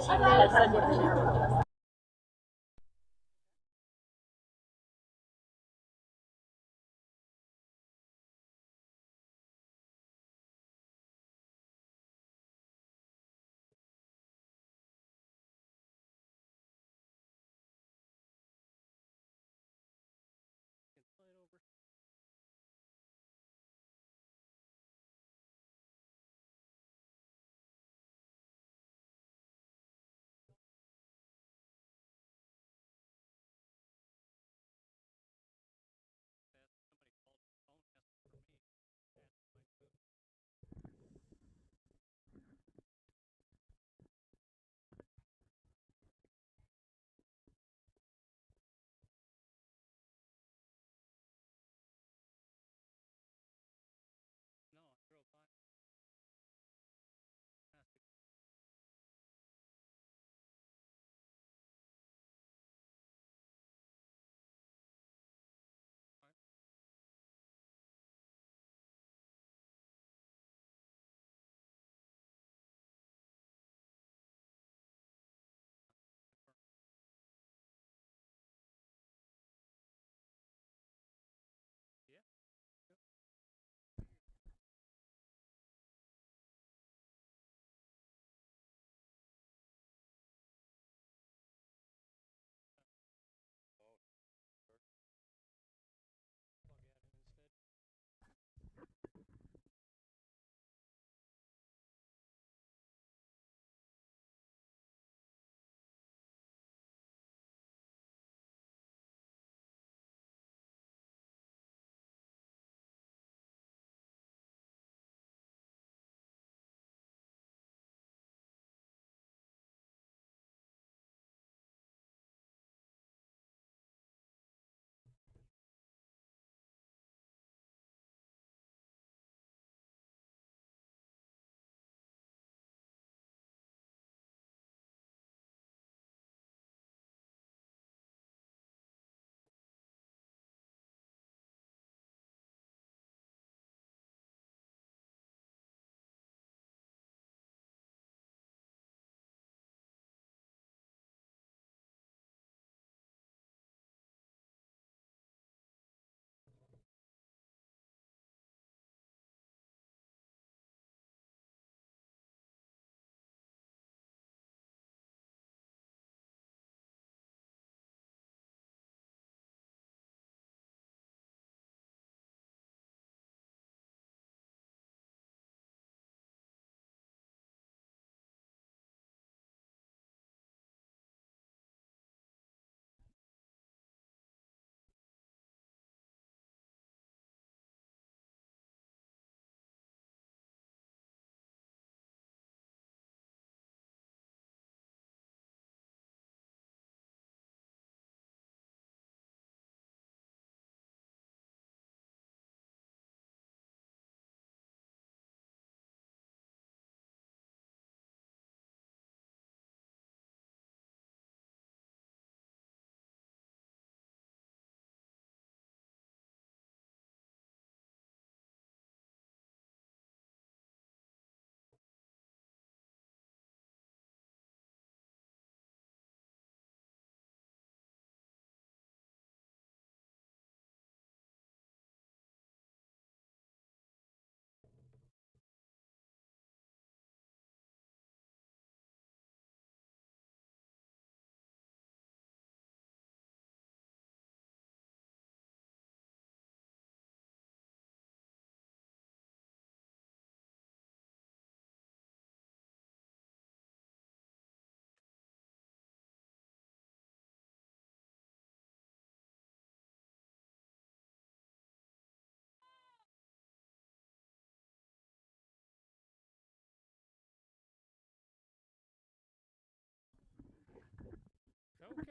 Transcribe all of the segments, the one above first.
has said what the airport does.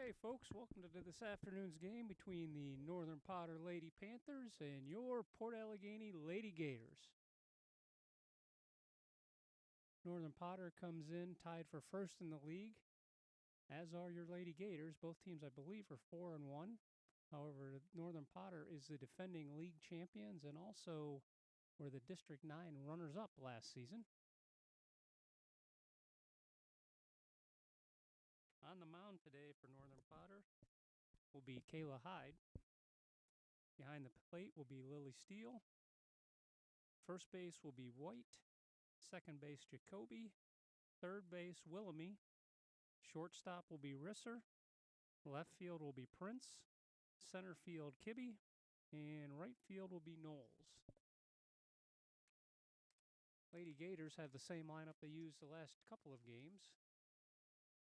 Okay, folks, welcome to this afternoon's game between the Northern Potter Lady Panthers and your Port Allegany Lady Gators. Northern Potter comes in tied for first in the league, as are your Lady Gators. Both teams, I believe, are 4-1. However, Northern Potter is the defending league champions and also were the District 9 runners-up last season. for Northern Potter will be Kayla Hyde. Behind the plate will be Lily Steele. First base will be White. Second base, Jacoby. Third base, Willamy. Shortstop will be Risser. Left field will be Prince. Center field, Kibbe. And right field will be Knowles. Lady Gators have the same lineup they used the last couple of games.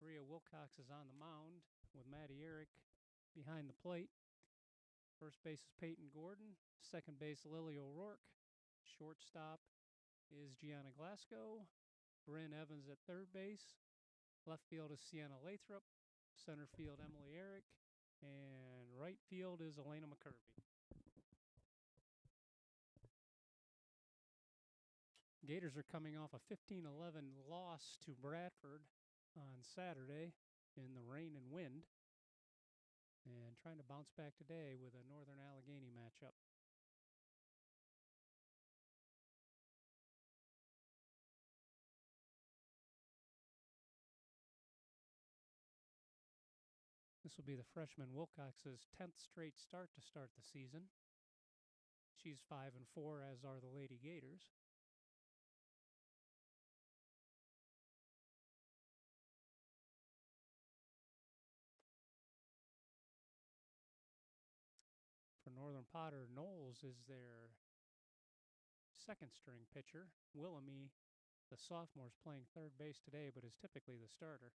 Maria Wilcox is on the mound with Maddie Eric behind the plate. First base is Peyton Gordon. Second base, Lily O'Rourke. Shortstop is Gianna Glasgow. Bryn Evans at third base. Left field is Sienna Lathrop. Center field, Emily Eric. And right field is Elena McCurvey. Gators are coming off a 15-11 loss to Bradford on Saturday in the rain and wind, and trying to bounce back today with a Northern Allegany matchup. This will be the freshman Wilcox's 10th straight start to start the season. She's 5-4, as are the Lady Gators. For Northern Potter, Knowles is their second string pitcher. Willamy, the sophomore, is playing third base today, but is typically the starter.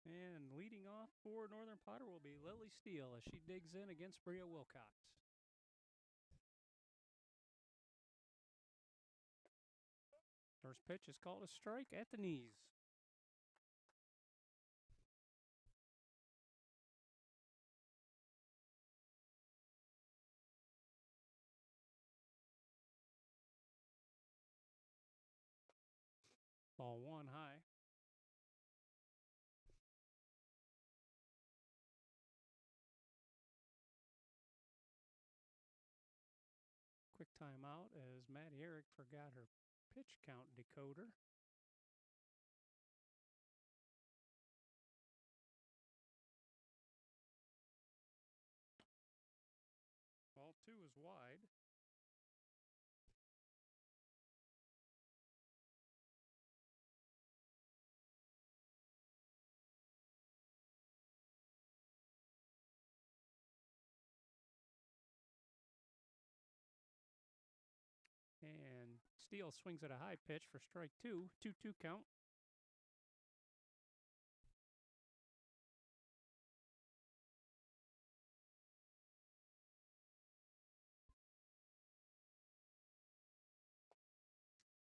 And leading off for Northern Potter will be Lily Steele as she digs in against Bria Wilcox. First pitch is called a strike at the knees. Ball one high. Quick timeout as Maddie Eric forgot her pitch count decoder. Ball two is wide. And Steele swings at a high pitch for strike two. 2-2 count.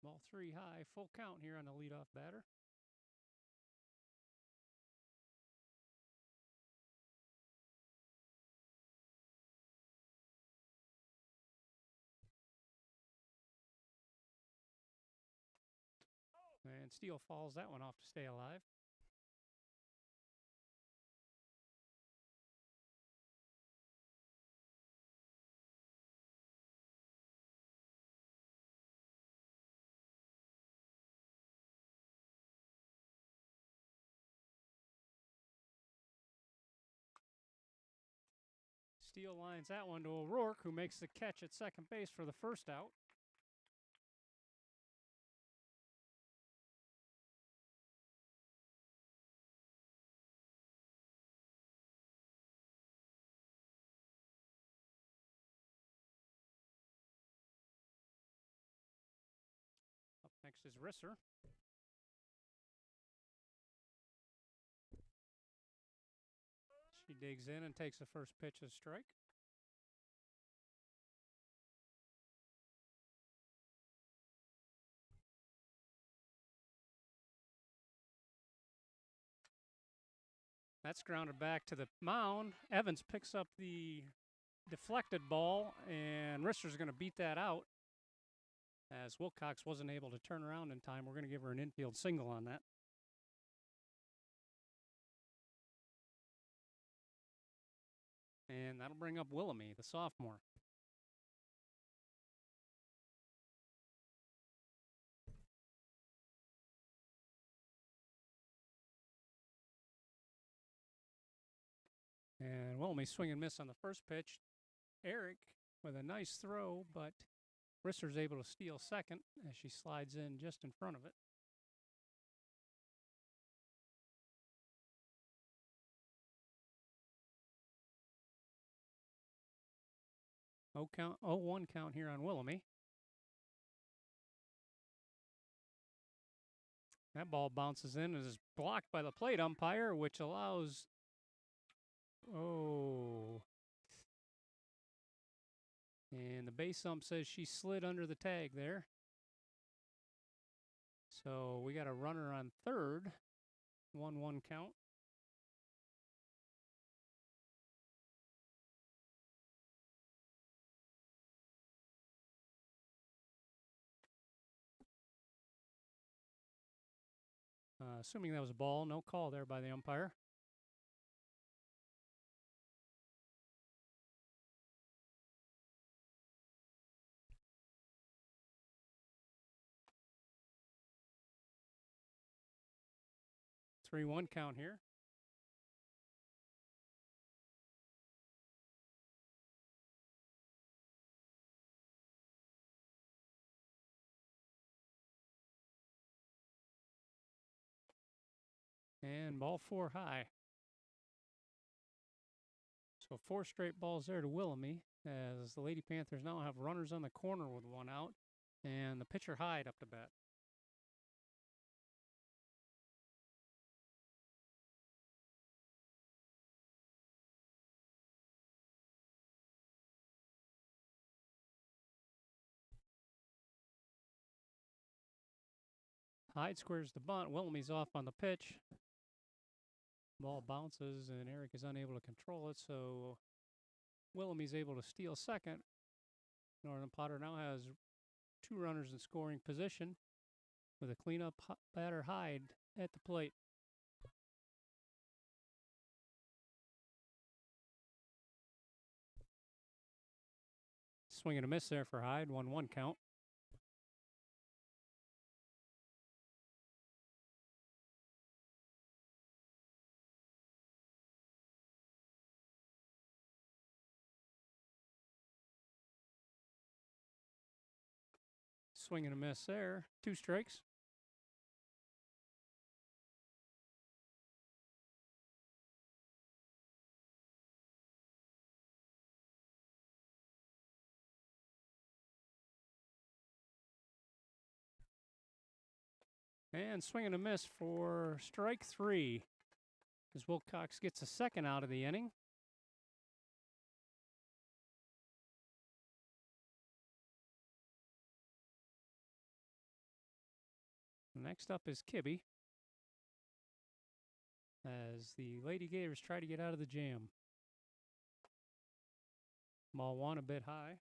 Ball three high. Full count here on the leadoff batter. And Steele falls that one off to stay alive. Steele lines that one to O'Rourke, who makes the catch at second base for the first out. Up next is Risser. She digs in and takes the first pitch as strike. That's grounded back to the mound. Evans picks up the deflected ball, and Rister's going to beat that out. As Wilcox wasn't able to turn around in time, we're going to give her an infield single on that. And that'll bring up Willamie, the sophomore. And Willamie swing and miss on the first pitch. Eric with a nice throw, but Rister's able to steal second as she slides in just in front of it. Count, 0-1 count here on Willamie. That ball bounces in and is blocked by the plate umpire, which allows. Oh. And the base ump says she slid under the tag there. So we got a runner on third. 1-1 count. Assuming that was a ball, no call there by the umpire. Three 3-1 count here. And ball 4 high. So 4 straight balls there to Willamie, as the Lady Panthers now have runners on the corner with 1 out, and the pitcher Hyde up to bat. Hyde squares the bunt. Willamie's off on the pitch. Ball bounces, and Eric is unable to control it, so Willamie's able to steal second. Northern Potter now has 2 runners in scoring position with a cleanup batter Hyde at the plate. Swing and a miss there for Hyde, 1-1 count. Swing and a miss there, 2 strikes. And swing and a miss for strike 3 as Wilcox gets a second out of the inning. Next up is Kibbe, as the Lady Gators try to get out of the jam. Ball 1 a bit high.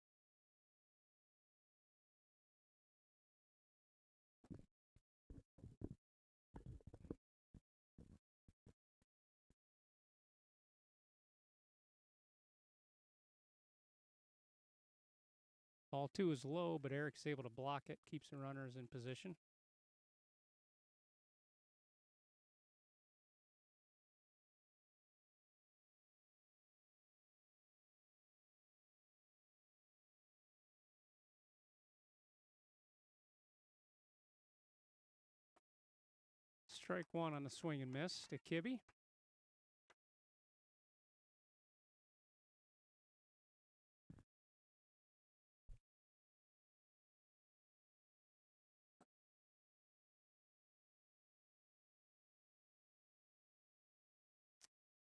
Ball 2 is low, but Eric's able to block it, keeps the runners in position. Strike 1 on the swing and miss to Kibbe.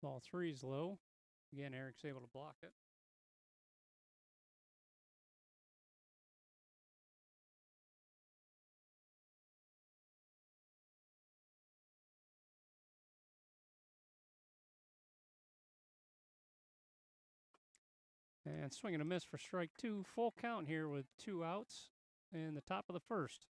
Ball 3 is low. Again, Eric's able to block it. And swing and a miss for strike two. Full count here with 2 outs in the top of the first.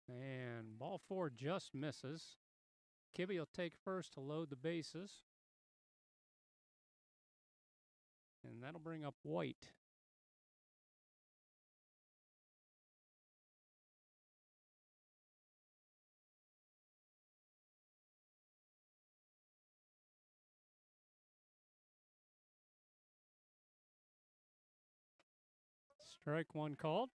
And ball 4 just misses. Kibbe will take first to load the bases. And that'll bring up White. Strike 1 called.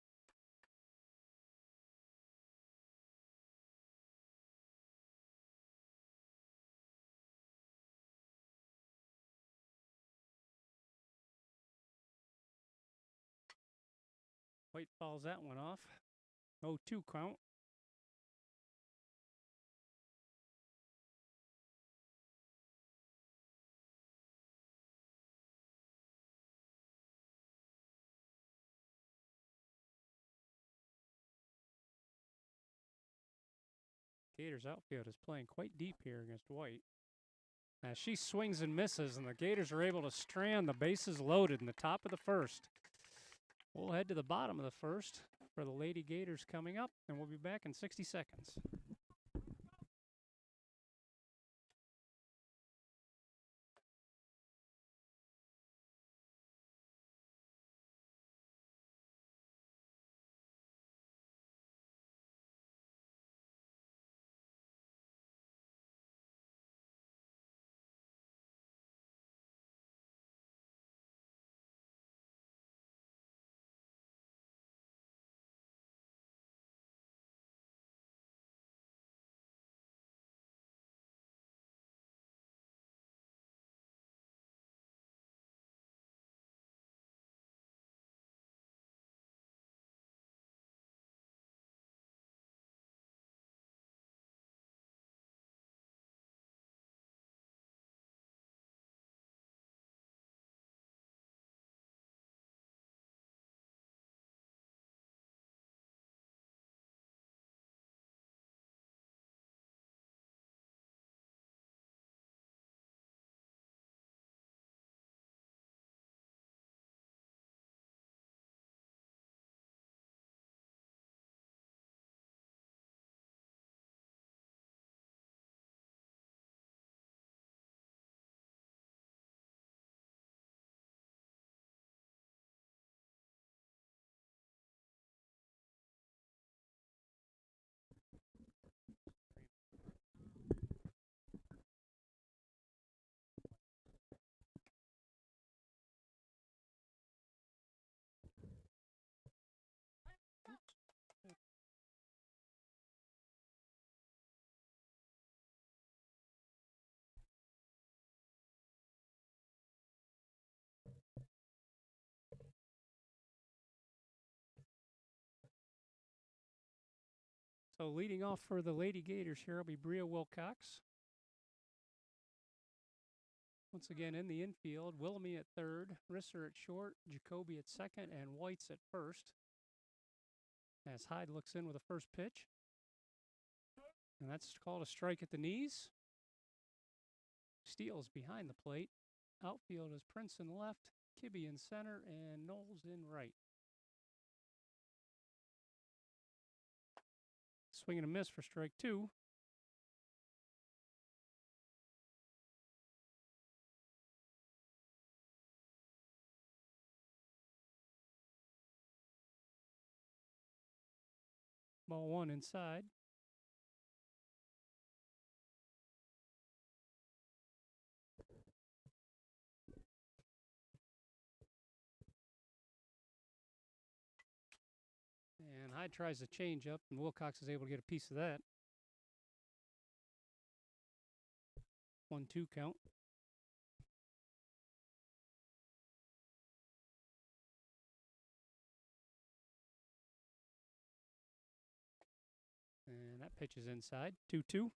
White fouls that one off. 0-2 count. Gators outfield is playing quite deep here against White. As she swings and misses, and the Gators are able to strand the bases loaded in the top of the first. We'll head to the bottom of the first for the Lady Gators coming up, and we'll be back in 60 seconds. So leading off for the Lady Gators here will be Bria Wilcox. Once again in the infield, Willoughby at third, Risser at short, Jacoby at second, and White's at first. As Hyde looks in with a first pitch. And that's called a strike at the knees. Steele's behind the plate. Outfield is Prince in left, Kibbe in center, and Knowles in right. Swing and a miss for strike two. Ball 1 inside. And Hyde tries to change up, and Wilcox is able to get a piece of that. 1-2 count. And that pitch is inside. 2-2.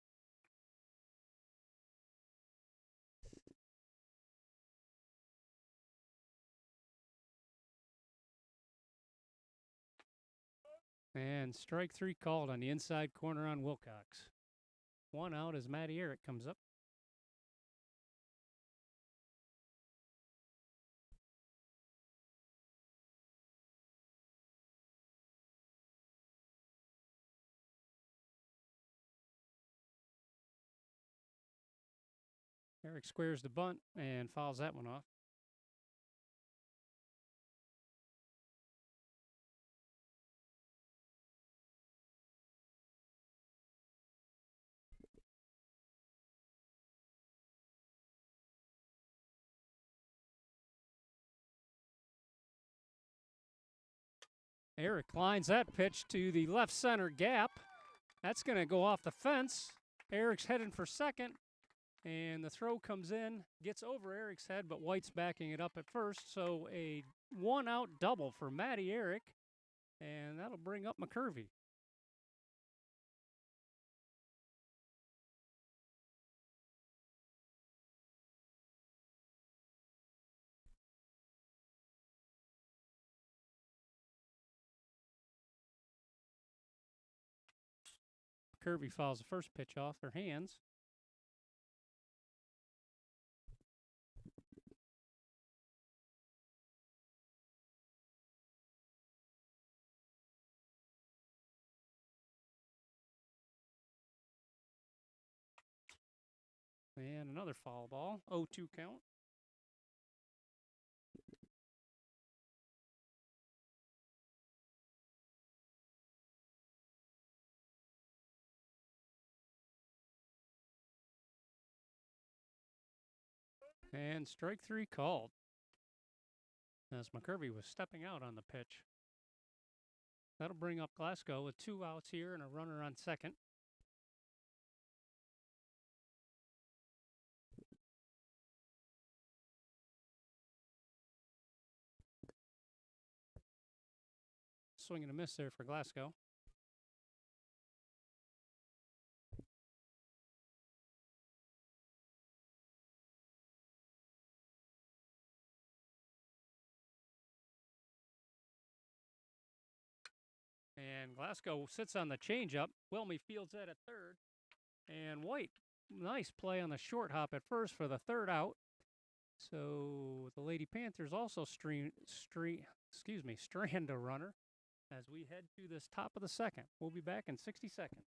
And strike three called on the inside corner on Wilcox. One out as Matty Eric comes up. Eric squares the bunt and fouls that one off. Eric lines that pitch to the left center gap. That's going to go off the fence. Eric's heading for second, and the throw comes in, gets over Eric's head, but White's backing it up at first. So a one-out double for Matty Eric, and that'll bring up McCurvey. McCurvey fouls the first pitch off their hands. And another foul ball, 0-2 count. And strike three called as McCurvey was stepping out on the pitch. That'll bring up Glasgow with 2 outs here and a runner on second. Swing and a miss there for Glasgow. And Glasgow sits on the changeup. Wilmy fields that at third. And White, nice play on the short hop at first for the third out. So the Lady Panthers also strand a runner as we head to this top of the second. We'll be back in 60 seconds.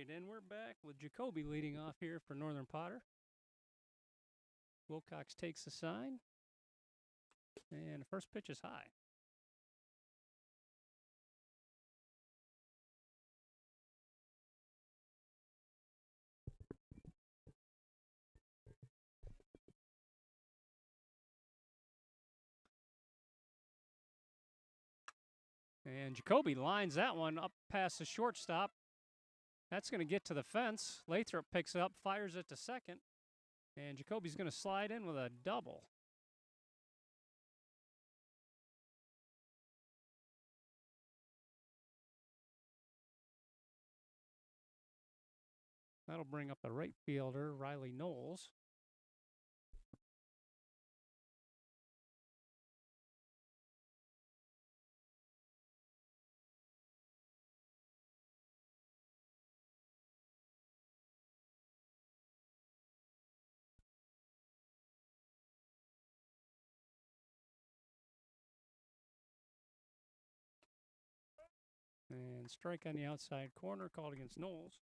right, and we're back with Jacoby leading off here for Northern Potter. Wilcox takes the sign, and the first pitch is high. And Jacoby lines that one up past the shortstop. That's going to get to the fence. Lathrop picks it up, fires it to second, and Jacoby's going to slide in with a double. That'll bring up the right fielder, Riley Knowles. And strike on the outside corner, called against Knowles.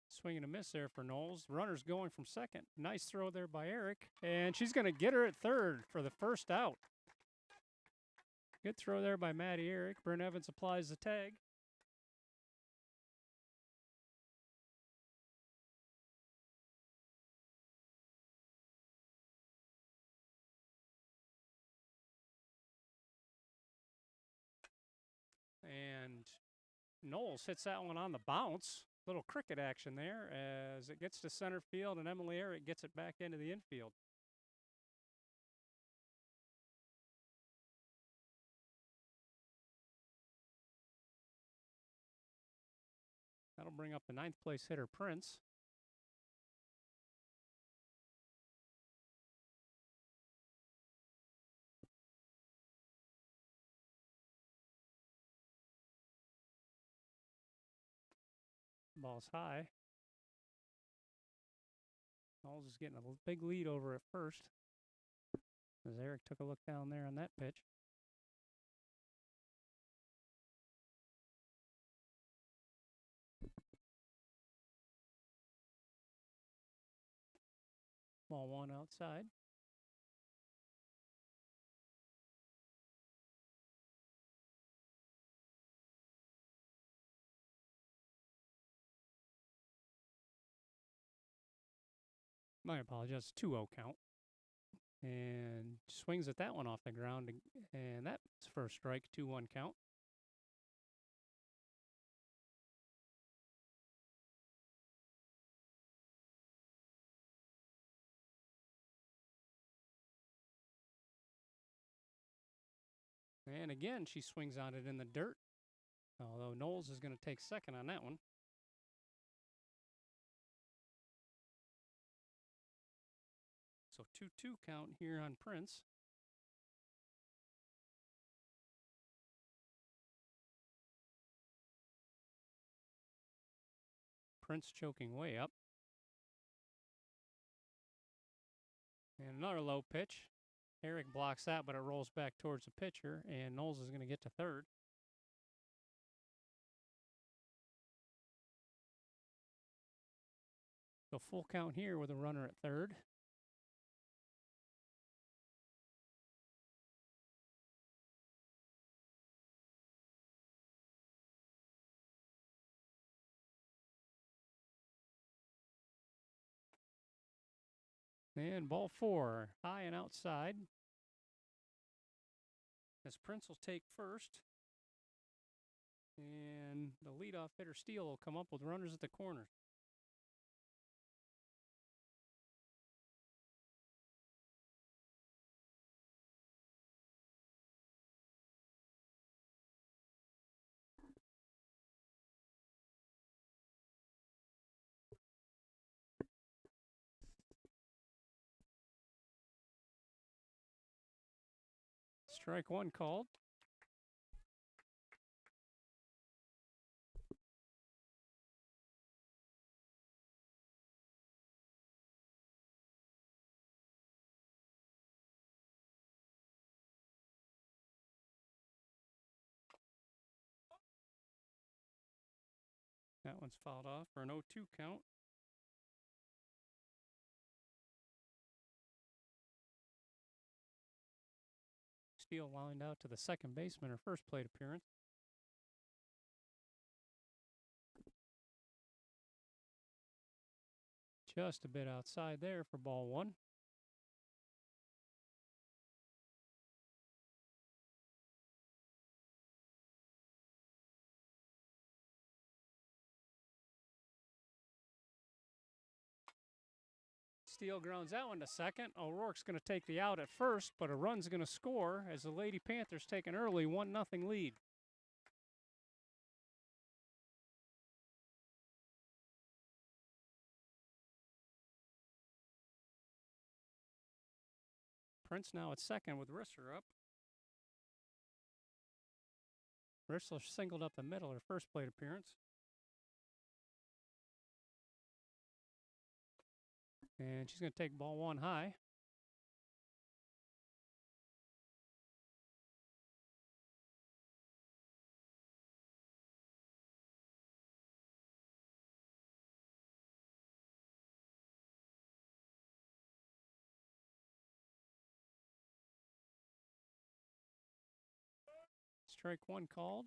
Swing and a miss there for Knowles. Runner's going from second. Nice throw there by Eric. And she's going to get her at third for the first out. Good throw there by Maddie Eric. Brent Evans applies the tag. And Knowles hits that one on the bounce. Little cricket action there as it gets to center field, and Emily Eric gets it back into the infield. That'll bring up the ninth place hitter, Prince. Ball's high. Knowles is getting a big lead over at first as Eric took a look down there on that pitch. Ball one outside. My apologies, 2-0 count. And swings at that one off the ground, and that's first strike, 2-1 count. And again, she swings on it in the dirt, although Knowles is going to take second on that one. So 2-2 count here on Prince. Prince choking way up. And another low pitch. Eric blocks that, but it rolls back towards the pitcher, and Knowles is going to get to third. So full count here with a runner at third. And ball four, high and outside. As Prince will take first. And the leadoff hitter, Steele, will come up with runners at the corner. Strike one called. That one's fouled off for an 0-2 count. Steele lined out to the second baseman, her first plate appearance. Just a bit outside there for ball one. Steele grounds that one to second. O'Rourke's going to take the out at first, but a run's going to score as the Lady Panthers take an early 1-0 lead. Prince now at second with Risser up. Rissler singled up the middle, her first plate appearance. And she's going to take ball one high. Strike one called.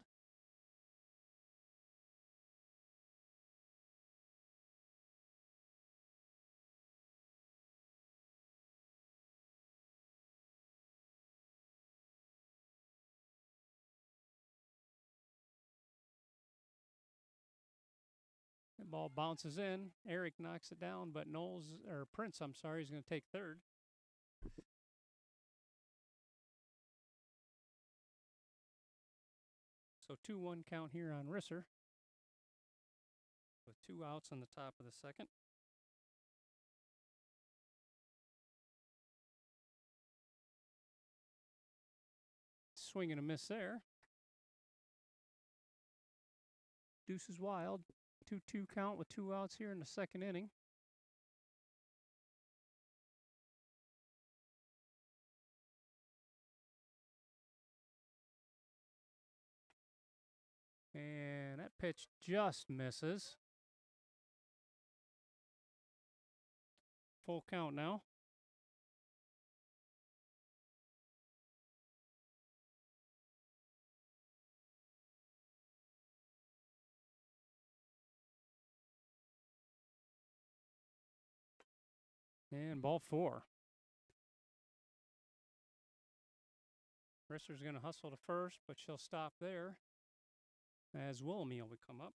The ball bounces in. Eric knocks it down, but Prince, is going to take third. So 2-1 count here on Risser, with 2 outs on the top of the second. Swing and a miss there. Deuce is wild. 2-2 count with 2 outs here in the second inning. And that pitch just misses. Full count now. And ball 4. Risser's going to hustle to first, but she'll stop there as Wilhelmy will come up.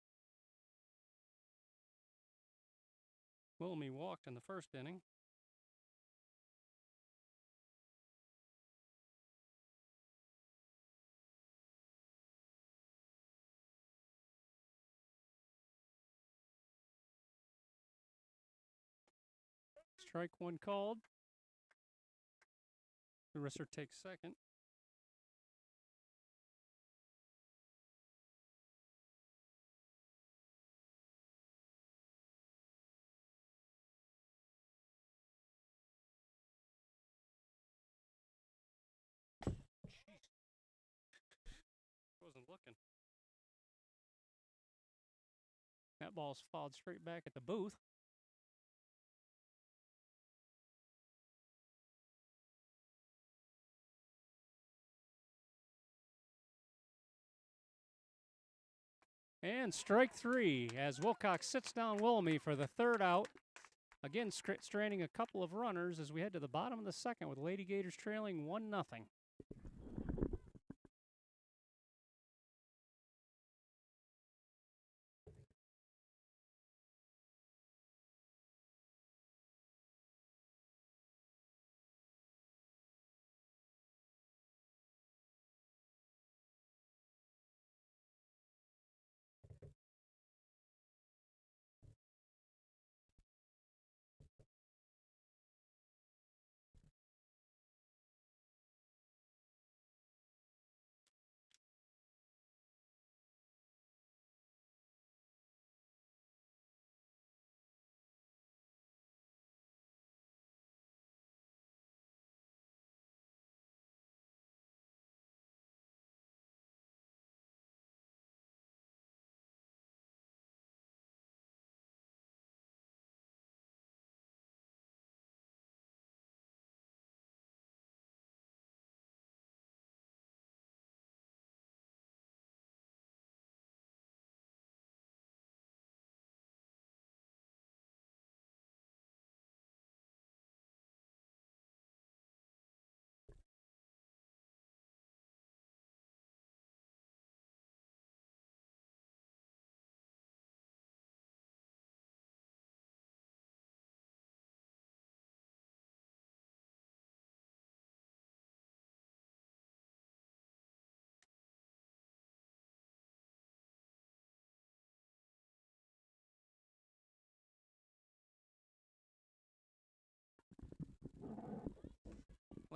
Wilhelmy walked in the first inning. Strike one called. Risser takes second. Wasn't looking. That ball's fouled straight back at the booth. And strike 3 as Wilcox sits down Wilhelmy for the third out. Again, stranding a couple of runners as we head to the bottom of the second with Lady Gators trailing 1-0.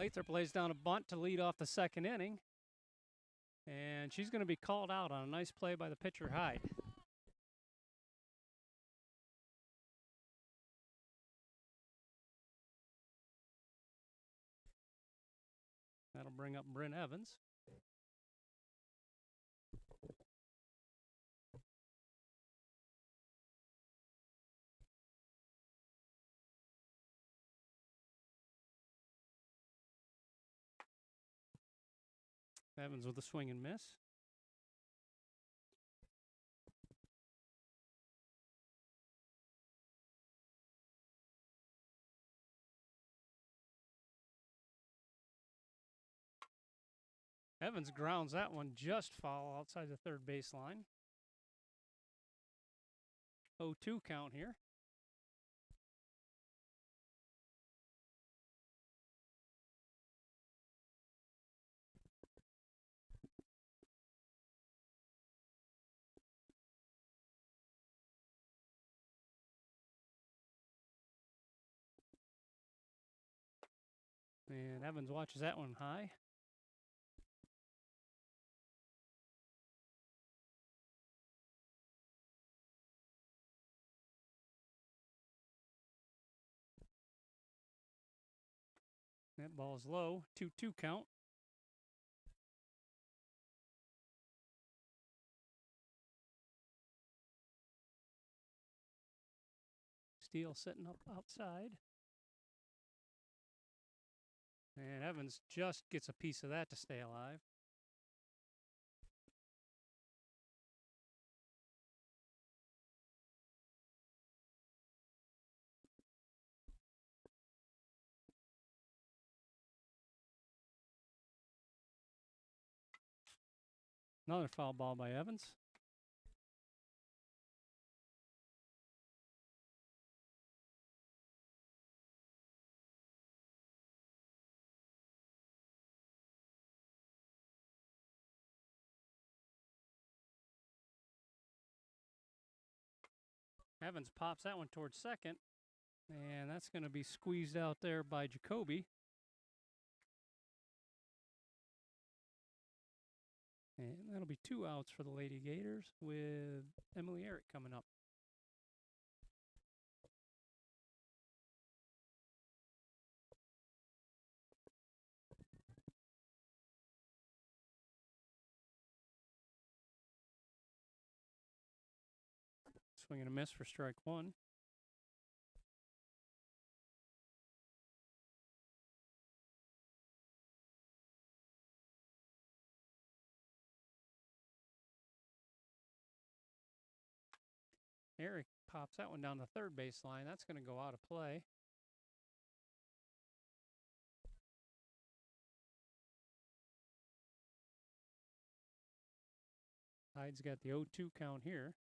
Lathrop lays down a bunt to lead off the second inning. And she's going to be called out on a nice play by the pitcher, Hyde. That'll bring up Bryn Evans. Evans with a swing and miss. Evans grounds that one just foul outside the third baseline. 0-2 count here. And Evans watches that one high. That ball's low. 2-2 count. Steele sitting up outside. And Evans just gets a piece of that to stay alive. Another foul ball by Evans. Evans pops that one towards second. And that's going to be squeezed out there by Jacoby. And that'll be 2 outs for the Lady Gators with Emily Eric coming up. Swing and a miss for strike one. Eric pops that one down the third baseline. That's going to go out of play. Hyde's got the 0-2 count here.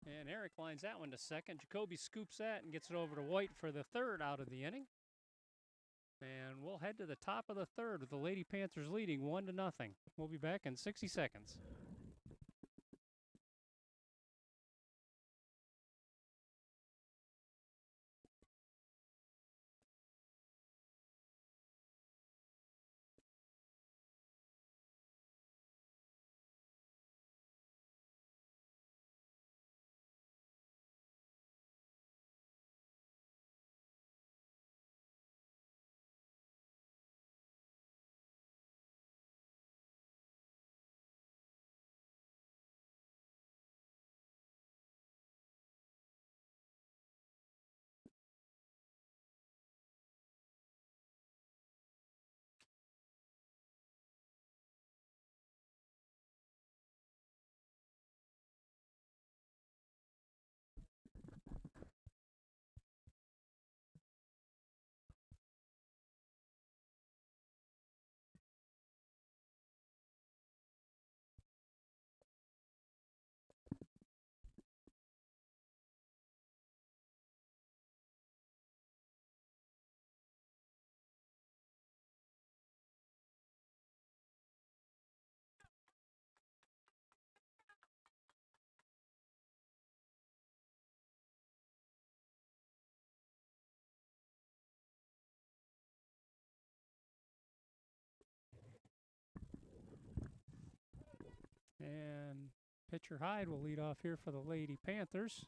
And Eric lines that one to second. Jacoby scoops that and gets it over to White for the third out of the inning. And we'll head to the top of the third with the Lady Panthers leading 1-0. We'll be back in 60 seconds. And pitcher Hyde will lead off here for the Lady Panthers.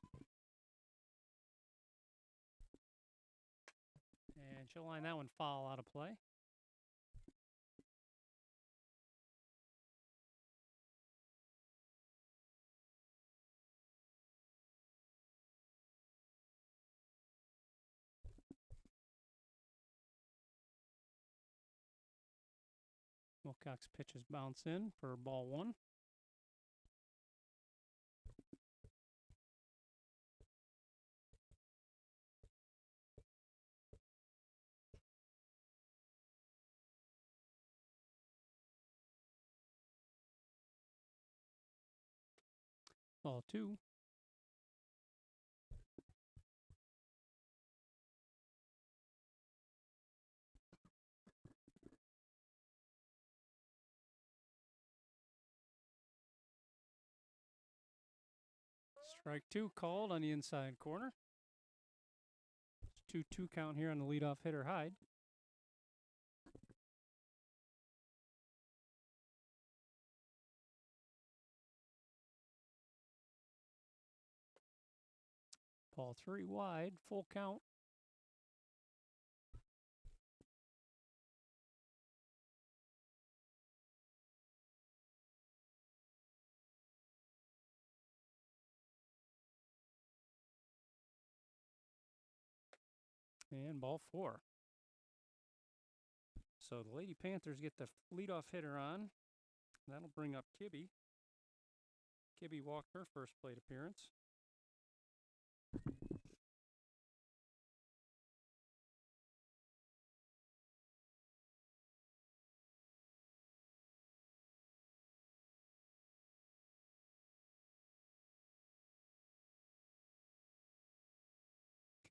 And she'll line that one foul out of play. Wilcox pitches bounce in for ball one. Ball two. Strike two called on the inside corner. 2-2 count here on the leadoff hitter Hyde. Ball three wide, full count. And ball four. So the Lady Panthers get the leadoff hitter on. That'll bring up Kibbe. Kibbe walked her first plate appearance.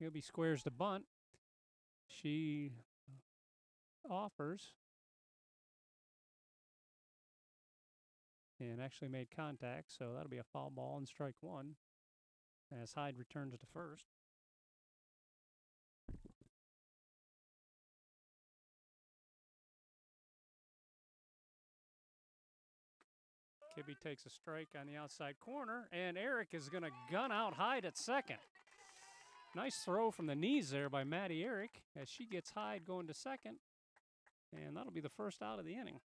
Kibbe squares the bunt. She offers and actually made contact, so that'll be a foul ball and strike one as Hyde returns to first. Kibbe takes a strike on the outside corner, and Eric is going to gun out Hyde at second. Nice throw from the knees there by Maddie Eric as she gets Hyde going to second, and that'll be the first out of the inning.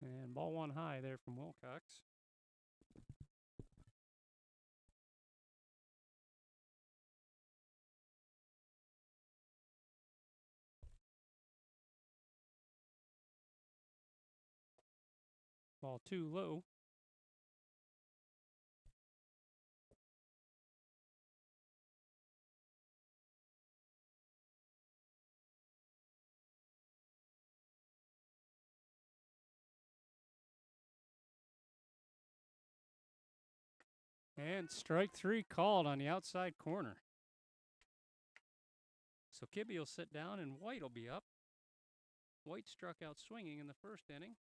And ball one high there from Wilcox. Ball two low. And strike three called on the outside corner. So Kibbe will sit down and White will be up. White struck out swinging in the first inning.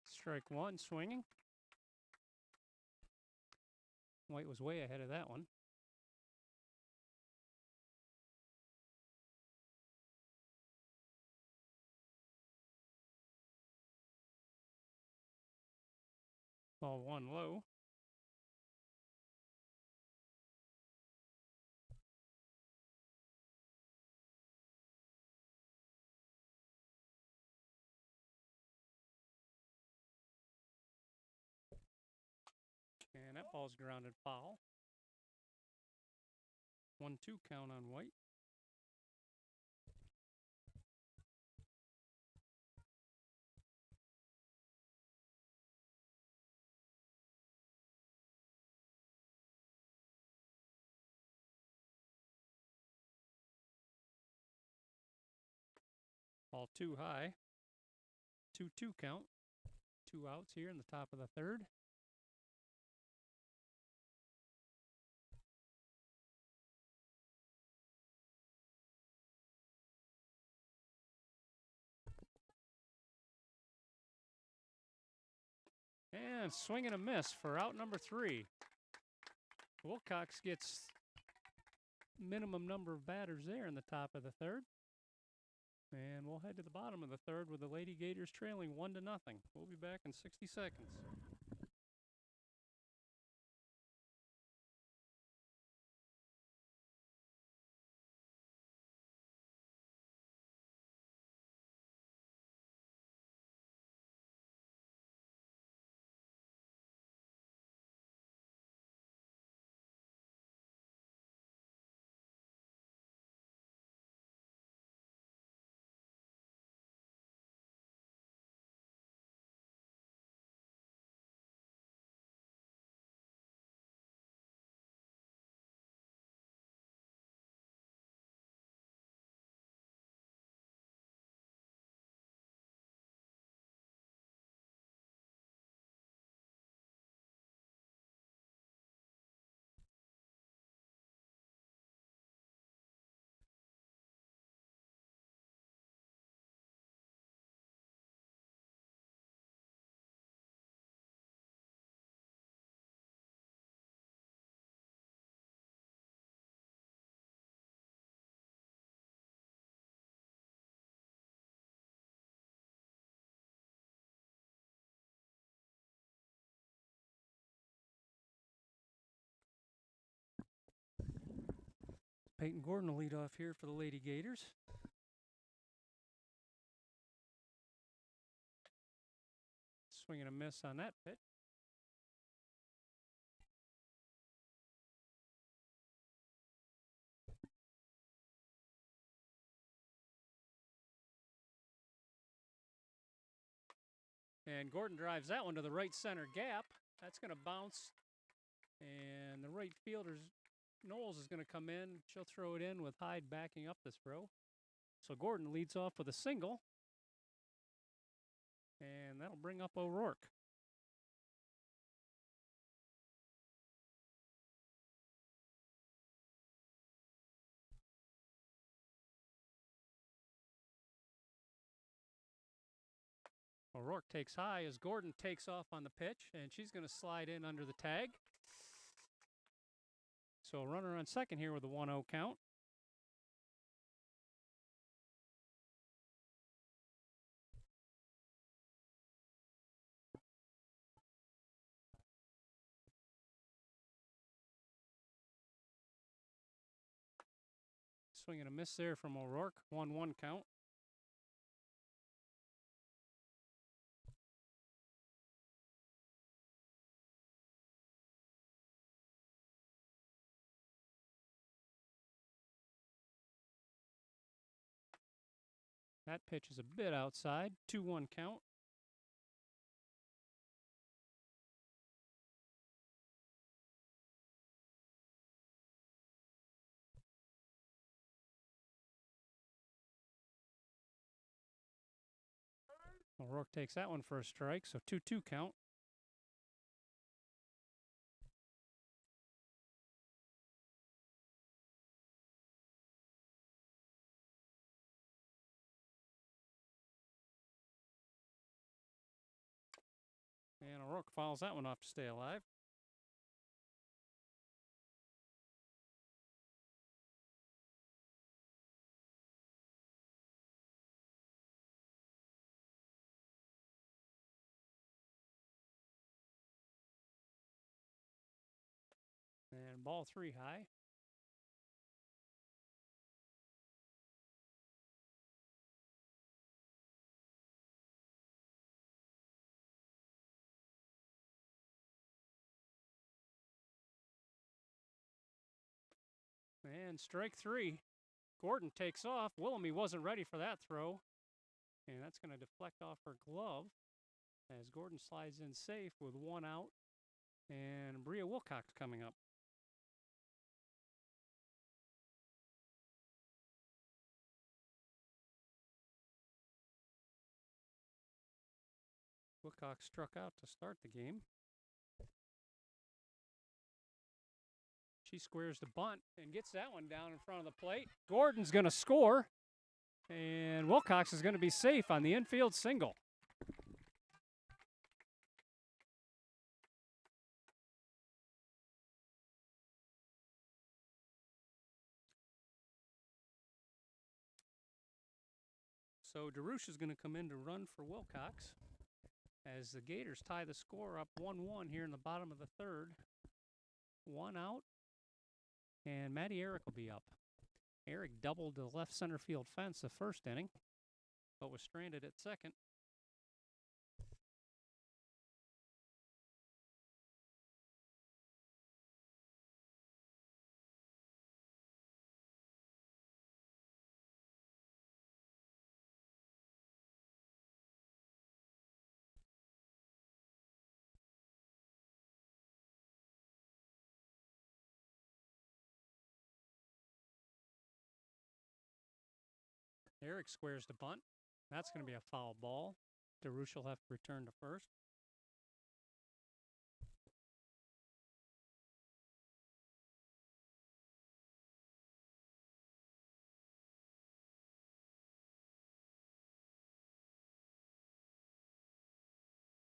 Strike one, swinging. White was way ahead of that one. Ball one low. And that ball's grounded foul. 1-2 count on White. Ball too high. 2-2 count. 2 outs here in the top of the third. And swing and a miss for out number 3. Wilcox gets minimum number of batters there in the top of the third. And we'll head to the bottom of the third with the Lady Gators trailing 1-0. We'll be back in 60 seconds. Peyton Gordon will lead off here for the Lady Gators. Swing and a miss on that pitch. And Gordon drives that one to the right center gap. That's going to bounce. And the right fielder's Knowles is going to come in. She'll throw it in with Hyde backing up the throw. So Gordon leads off with a single. And that'll bring up O'Rourke. O'Rourke takes high as Gordon takes off on the pitch, and she's going to slide in under the tag. So a runner on second here with a 1-0 count. Swing and a miss there from O'Rourke. 1-1 count. That pitch is a bit outside. 2-1 count. O'Rourke takes that one for a strike, so 2-2 count. And O'Rourke fouls that one off to stay alive. And ball 3 high. And strike 3. Gordon takes off. Willamy wasn't ready for that throw. And that's going to deflect off her glove as Gordon slides in safe with 1 out. And Bria Wilcox coming up. Wilcox struck out to start the game. She squares the bunt and gets that one down in front of the plate. Gordon's going to score, and Wilcox is going to be safe on the infield single. So DeRouche is going to come in to run for Wilcox as the Gators tie the score up 1-1 here in the bottom of the third. One out, and Matty Eric will be up. Eric doubled the left center field fence the first inning, but was stranded at second. Eric squares the bunt. That's going to be a foul ball. DeRouche will have to return to first.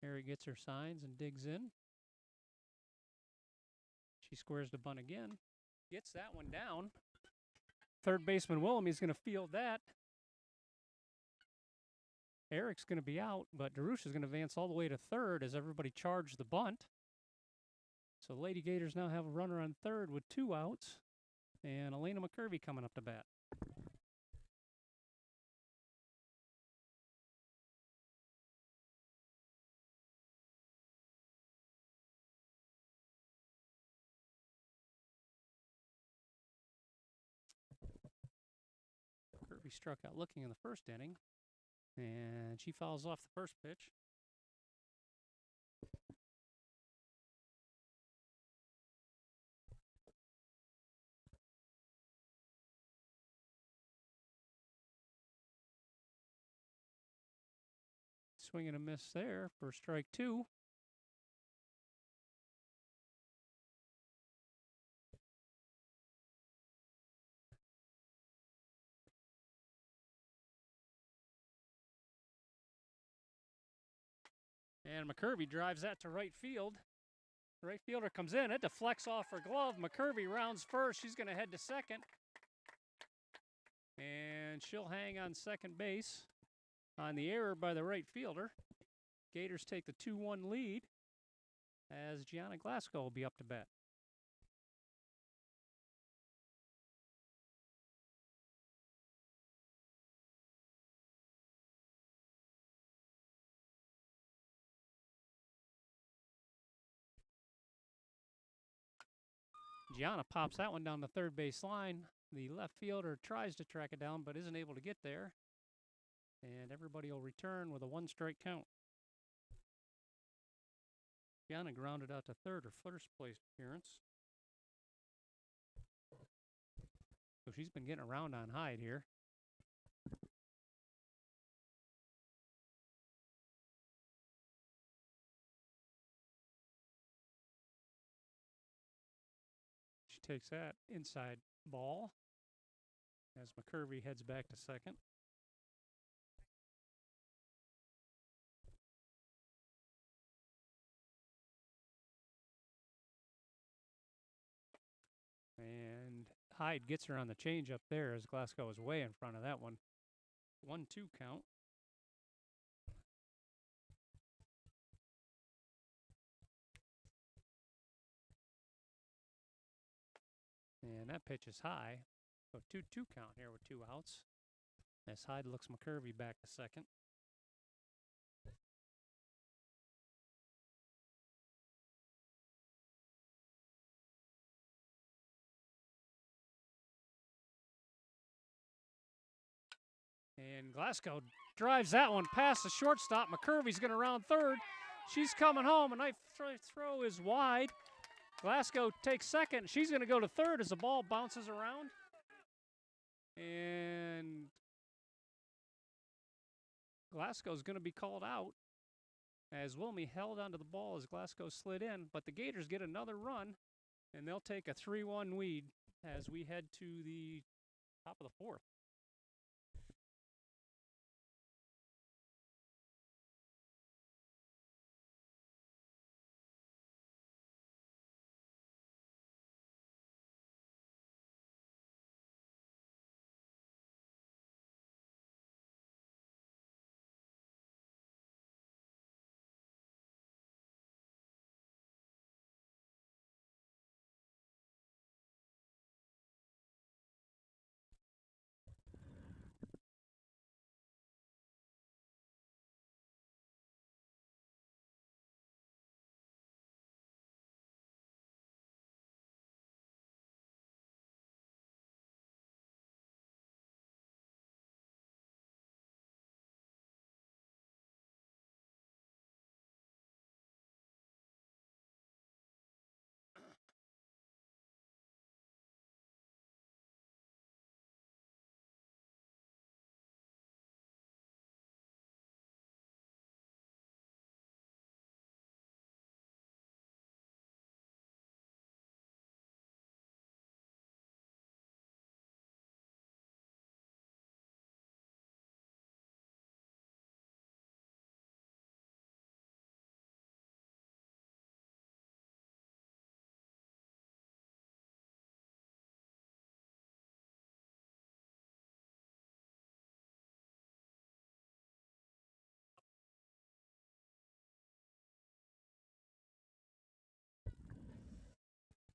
Eric gets her signs and digs in. She squares the bunt again. Gets that one down. Third baseman Willemy's going to field that. Eric's going to be out, but DeRouche is going to advance all the way to third as everybody charged the bunt. So the Lady Gators now have a runner on third with 2 outs, and Elena McCurvey coming up to bat. McCurvey struck out looking in the first inning, and she fouls off the first pitch. Swing and a miss there for strike 2. And McCurvey drives that to right field. The right fielder comes in. It deflects off her glove. McCurvey rounds first. She's going to head to second. And she'll hang on second base on the error by the right fielder. Gators take the 2-1 lead as Gianna Glasgow will be up to bat. Gianna pops that one down the third base line. The left fielder tries to track it down, but isn't able to get there. And everybody will return with a 1-strike count. Gianna grounded out to third, her first place appearance. So she's been getting around on Hyde here. She takes that inside ball as McCurvey heads back to second. And Hyde gets her on the change up there as Glasgow is way in front of that one. 1-2 count. And that pitch is high. So 2-2 count here with 2 outs. As Hyde looks McCurvey back to second. And Glasgow drives that one past the shortstop. McCurvey's going to round third. She's coming home. A knife throw is wide. Glasgow takes second. She's going to go to third as the ball bounces around. And Glasgow's going to be called out. as Wilmy held onto the ball as Glasgow slid in, but the Gators get another run, and they'll take a 3-1 lead as we head to the top of the fourth.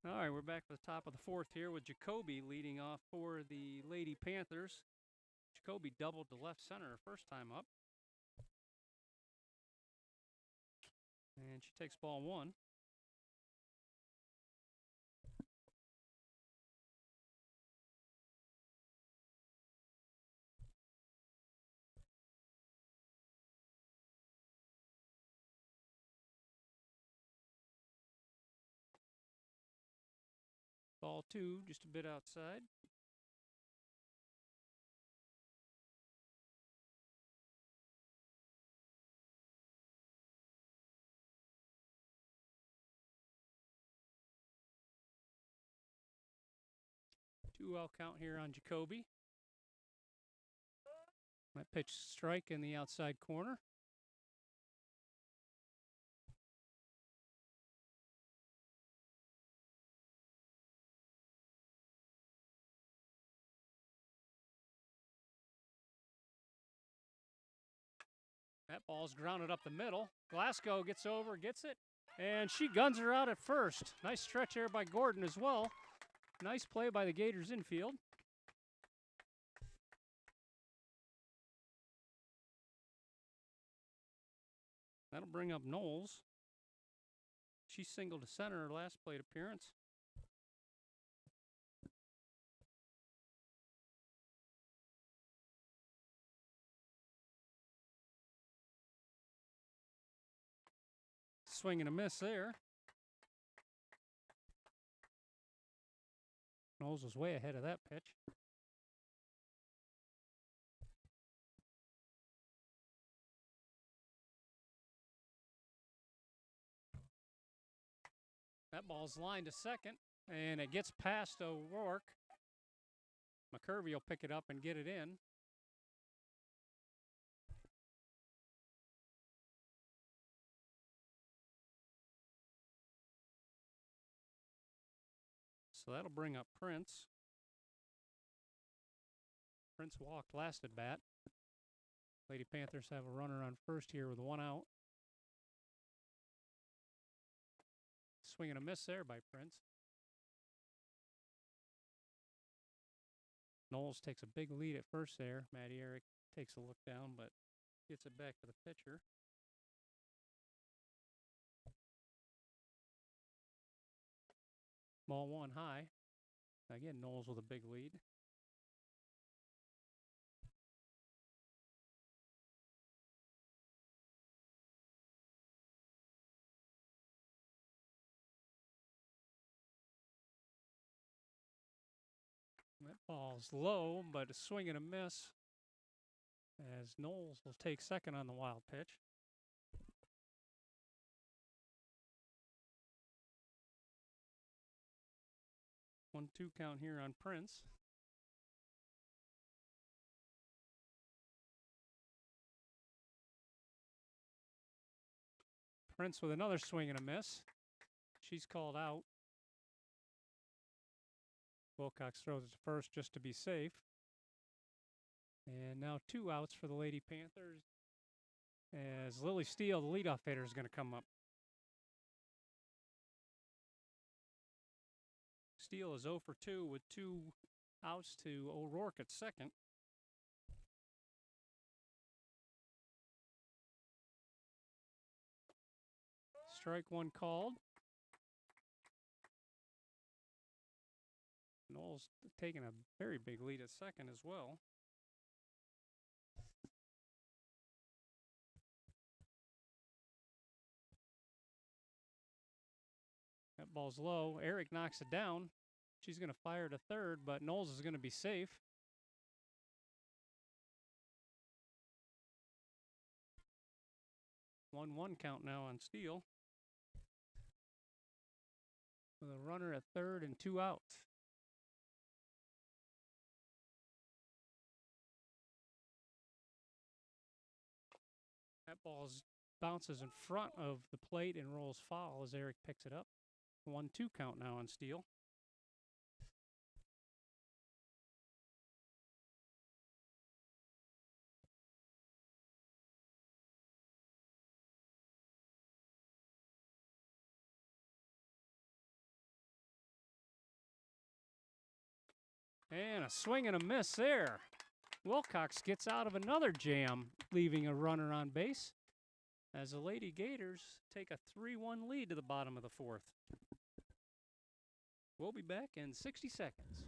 All right, we're back to the top of the fourth here with Jacoby leading off for the Lady Panthers. Jacoby doubled to left center her first time up. And she takes ball one. Ball two, just a bit outside. Two-out count here on Jacoby. That pitch strike in the outside corner. That ball's grounded up the middle. Glasgow gets over, gets it, and she guns her out at first. Nice stretch there by Gordon as well. Nice play by the Gators infield. That'll bring up Knowles. She singled to center her last plate appearance. Swing and a miss there. Knowles was way ahead of that pitch. That ball's lined to second, and it gets past O'Rourke. McCurvey will pick it up and get it in. So that'll bring up Prince. Prince walked last at bat. Lady Panthers have a runner on first here with one out. Swing and a miss there by Prince. Knowles takes a big lead at first there. Maddie Eric takes a look down, but gets it back to the pitcher. Ball one high. Again, Knowles with a big lead. That ball's low, but a swing and a miss as Knowles will take second on the wild pitch. 1-2 count here on Prince. Prince with another swing and a miss. She's called out. Wilcox throws it to first just to be safe. And now 2 outs for the Lady Panthers as Lily Steele, the leadoff hitter, is going to come up. Steele is 0 for 2 with 2 outs to O'Rourke at second. Strike 1 called. Knowles taking a very big lead at second as well. That ball's low. Eric knocks it down. She's going to fire to third, but Knowles is going to be safe. 1-1 count now on Steele. With a runner at third and 2 outs. That ball bounces in front of the plate and rolls foul as Eric picks it up. 1-2 count now on Steele. And a swing and a miss there. Wilcox gets out of another jam, leaving a runner on base as the Lady Gators take a 3-1 lead to the bottom of the 4th. We'll be back in 60 seconds.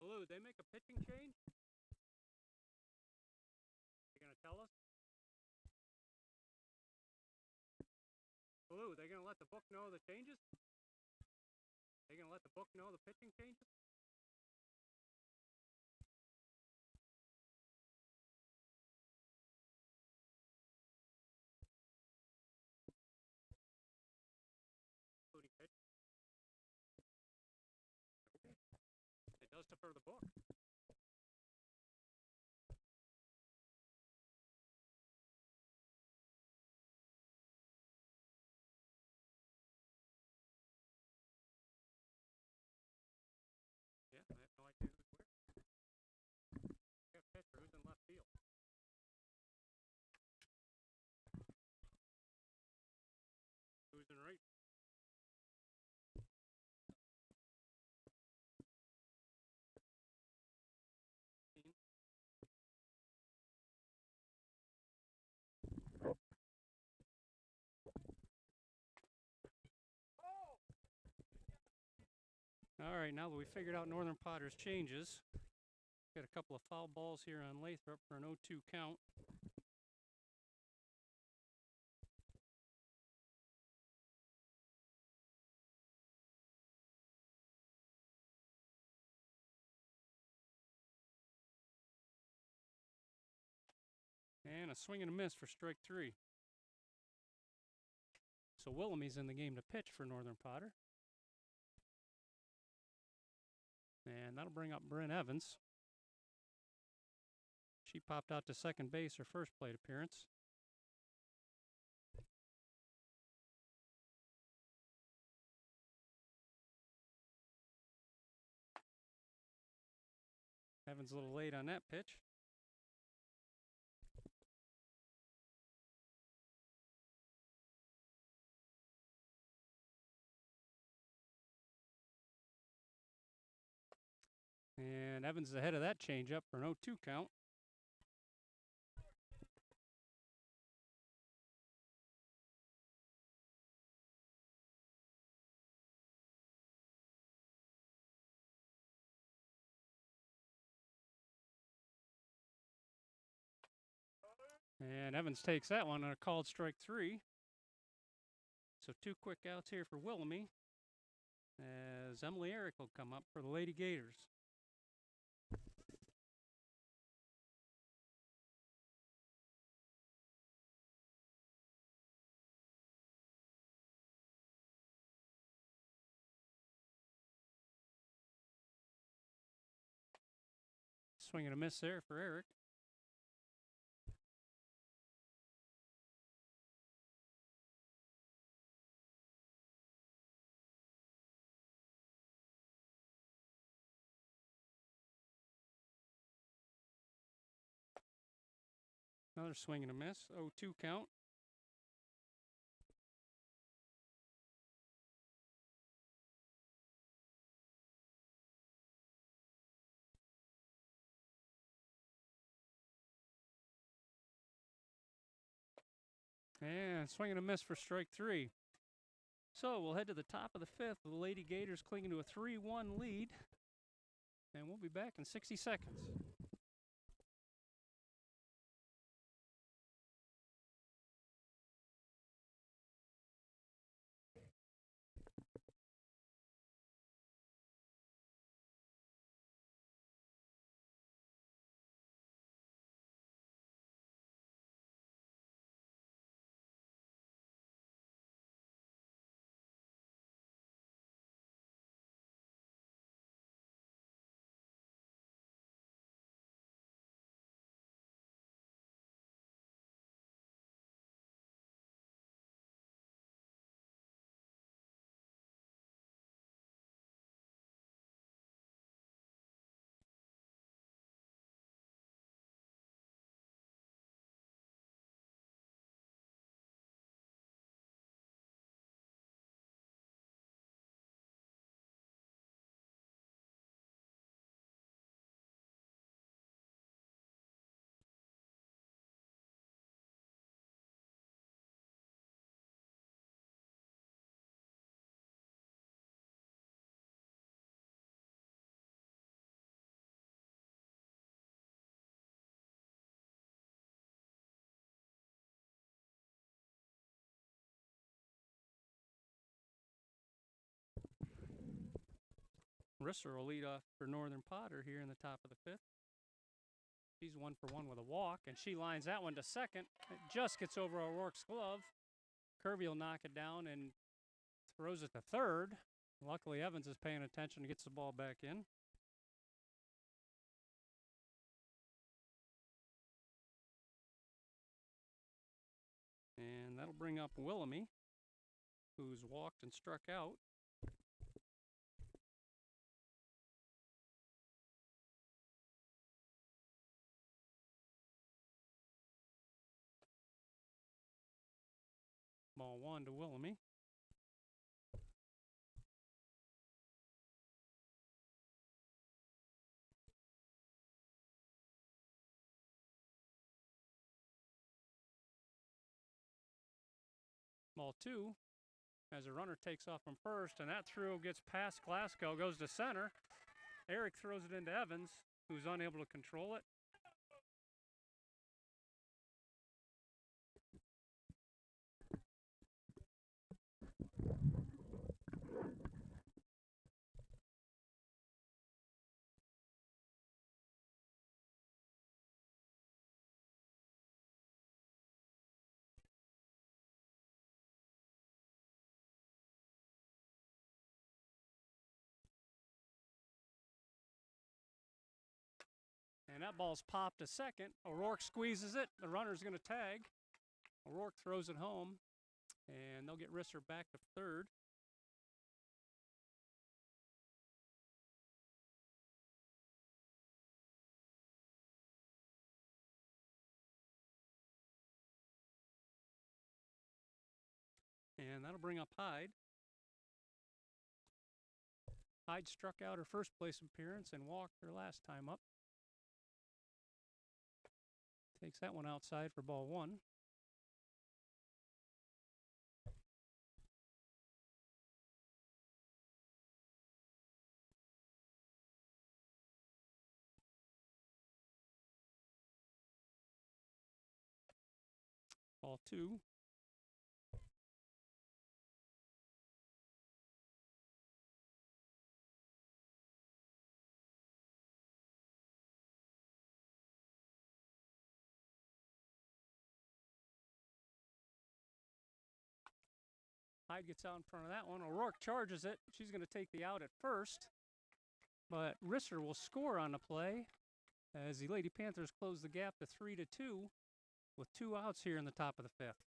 Blue, they make a pitching change? You going to tell us? Blue, they going to let the book know the changes? They going to let the book know the pitching changes? All right, now that we figured out Northern Potter's changes, got a couple of foul balls here on Lathrop for an 0-2 count. And a swing and a miss for strike 3. So Willamy's in the game to pitch for Northern Potter. And that'll bring up Bryn Evans. She popped out to second base her first plate appearance. Evans a little late on that pitch. And Evans is ahead of that changeup for an 0-2 count. And Evans takes that one on a called strike 3. So 2 quick outs here for Willamy, as Emily Eric will come up for the Lady Gators. Swing and a miss there for Eric. Another swing and a miss, 0-2 count. And swing and a miss for strike 3. So we'll head to the top of the 5th with the Lady Gators clinging to a 3-1 lead. And we'll be back in 60 seconds. Risser will lead off for Northern Potter here in the top of the 5th. She's 1 for 1 with a walk, and she lines that one to second. It just gets over O'Rourke's glove. Kirby will knock it down and throws it to third. Luckily, Evans is paying attention and gets the ball back in. And that'll bring up Willamy, who's walked and struck out. Ball 1 to Willamy. Ball 2 as a runner takes off from first, and that throw gets past Glasgow, goes to center. Eric throws it into Evans, who's unable to control it. And that ball's popped to second. O'Rourke squeezes it. The runner's going to tag. O'Rourke throws it home, and they'll get Risser back to third. And that'll bring up Hyde. Hyde struck out her first place appearance and walked her last time up. Takes that one outside for ball one. Ball two. Hyde gets out in front of that one. O'Rourke charges it. She's going to take the out at first, but Risser will score on the play as the Lady Panthers close the gap to 3-2 with 2 outs here in the top of the fifth.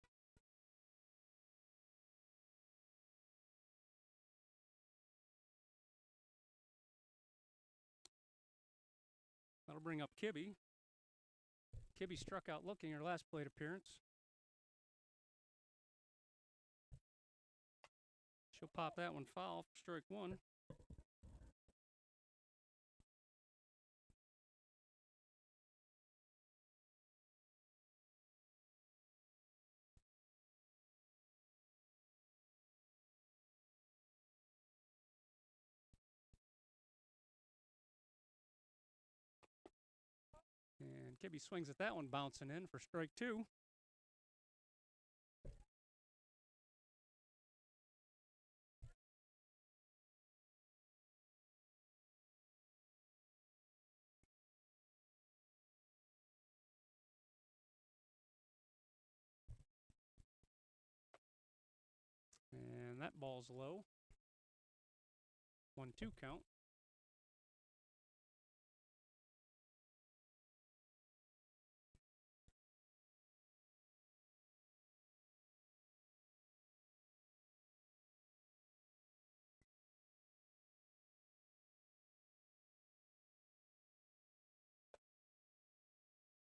That'll bring up Kibbe. Kibbe struck out looking her last plate appearance. She'll pop that one foul for strike one. And Kibbe swings at that one, bouncing in for strike two. And that ball's low. 1-2 count.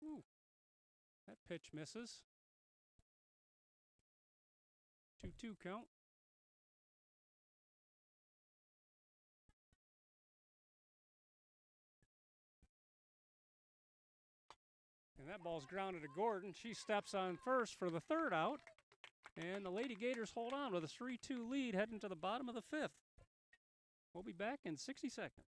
Ooh, that pitch misses. 2-2 count. And that ball's grounded to Gordon. She steps on first for the third out. And the Lady Gators hold on with a 3-2 lead heading to the bottom of the fifth. We'll be back in 60 seconds.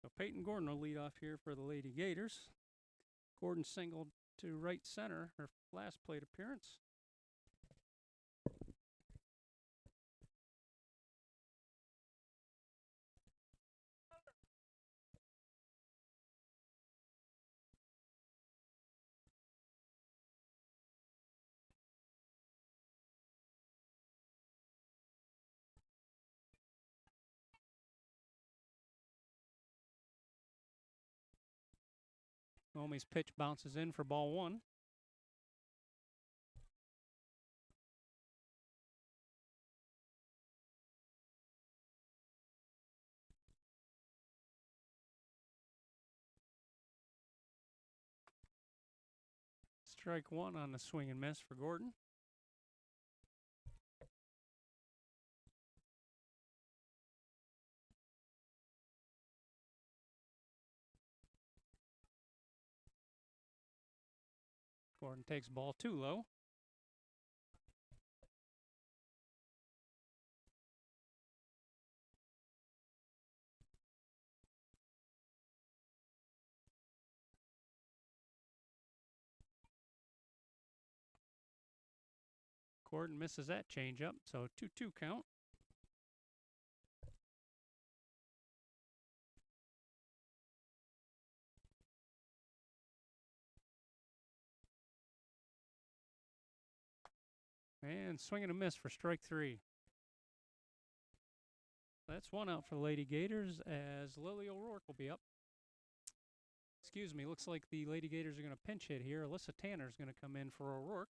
So Peyton Gordon will lead off here for the Lady Gators. Gordon singled to right center, her last plate appearance. Omi's pitch bounces in for ball one. Strike one on the swing and miss for Gordon. Gordon takes ball two low. Gordon misses that changeup, so 2-2 count. And swing and a miss for strike three. That's one out for the Lady Gators as Lily O'Rourke will be up. Excuse me, looks like the Lady Gators are going to pinch hit here. Alyssa Tanner is going to come in for O'Rourke.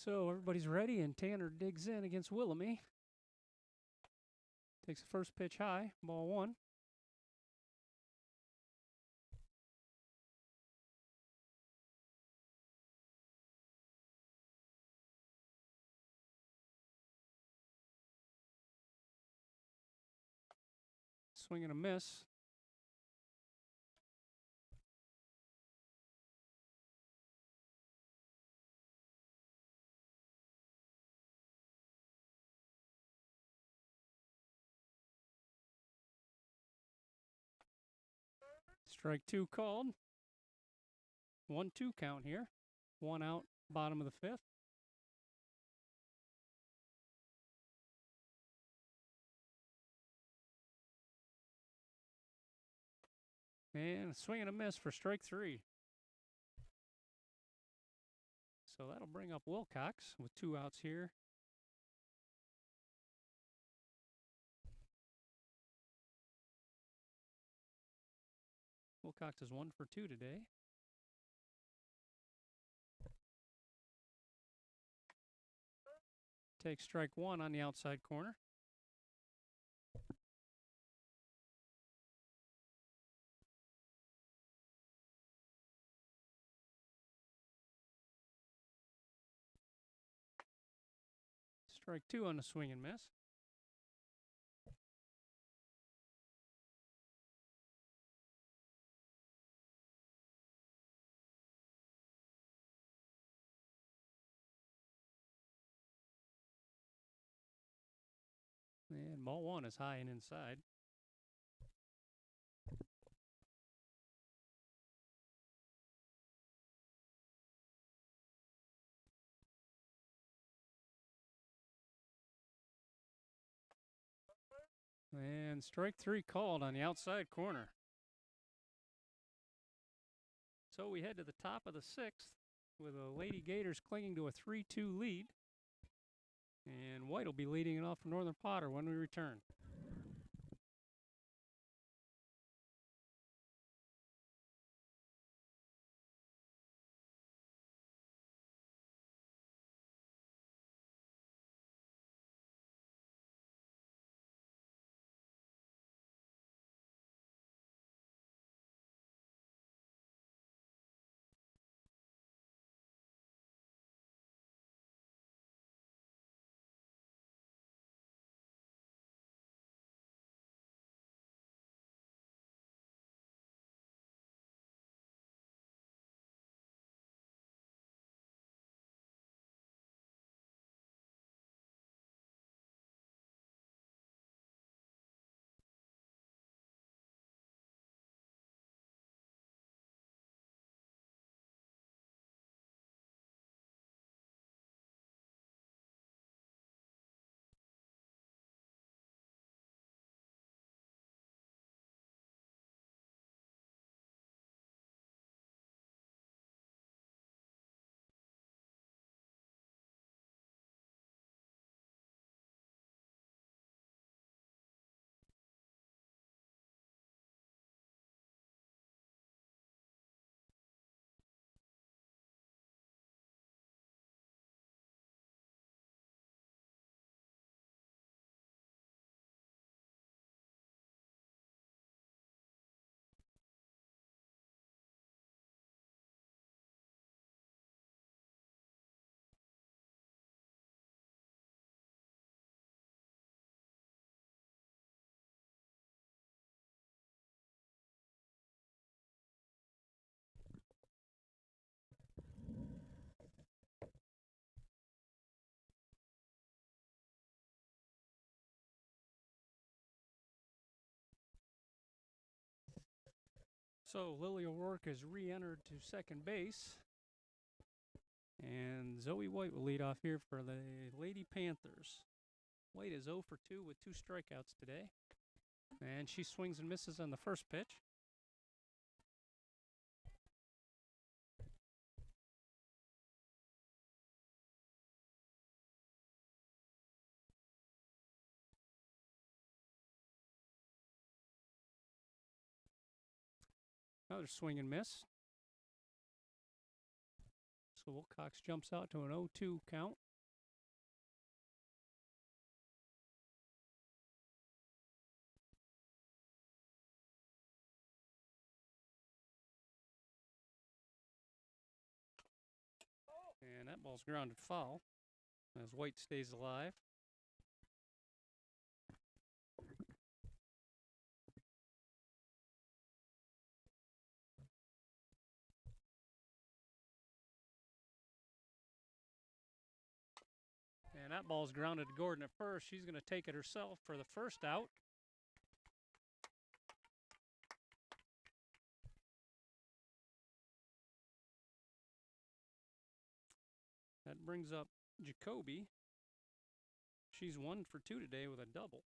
So everybody's ready, and Tanner digs in against Willoughby. Takes the first pitch high, ball one. Swing and a miss. Strike two called. 1-2 count here. One out, bottom of the fifth. And a swing and a miss for strike three. So that'll bring up Wilcox with two outs here. Wilcox is 1 for 2 today. Takes strike one on the outside corner. Strike two on the swing and miss. And ball one is high and inside. And strike three called on the outside corner. So we head to the top of the sixth with the Lady Gators clinging to a 3-2 lead. And White will be leading it off for Northern Potter when we return. So Lily O'Rourke has re-entered to second base. And Zoe White will lead off here for the Lady Panthers. White is 0 for 2 with 2 strikeouts today. And she swings and misses on the first pitch. Another swing and miss. So Wilcox jumps out to an 0-2 count. And that ball's grounded foul as White stays alive. And that ball's grounded to Gordon at first. She's going to take it herself for the first out. That brings up Jacoby. She's 1 for 2 today with a double.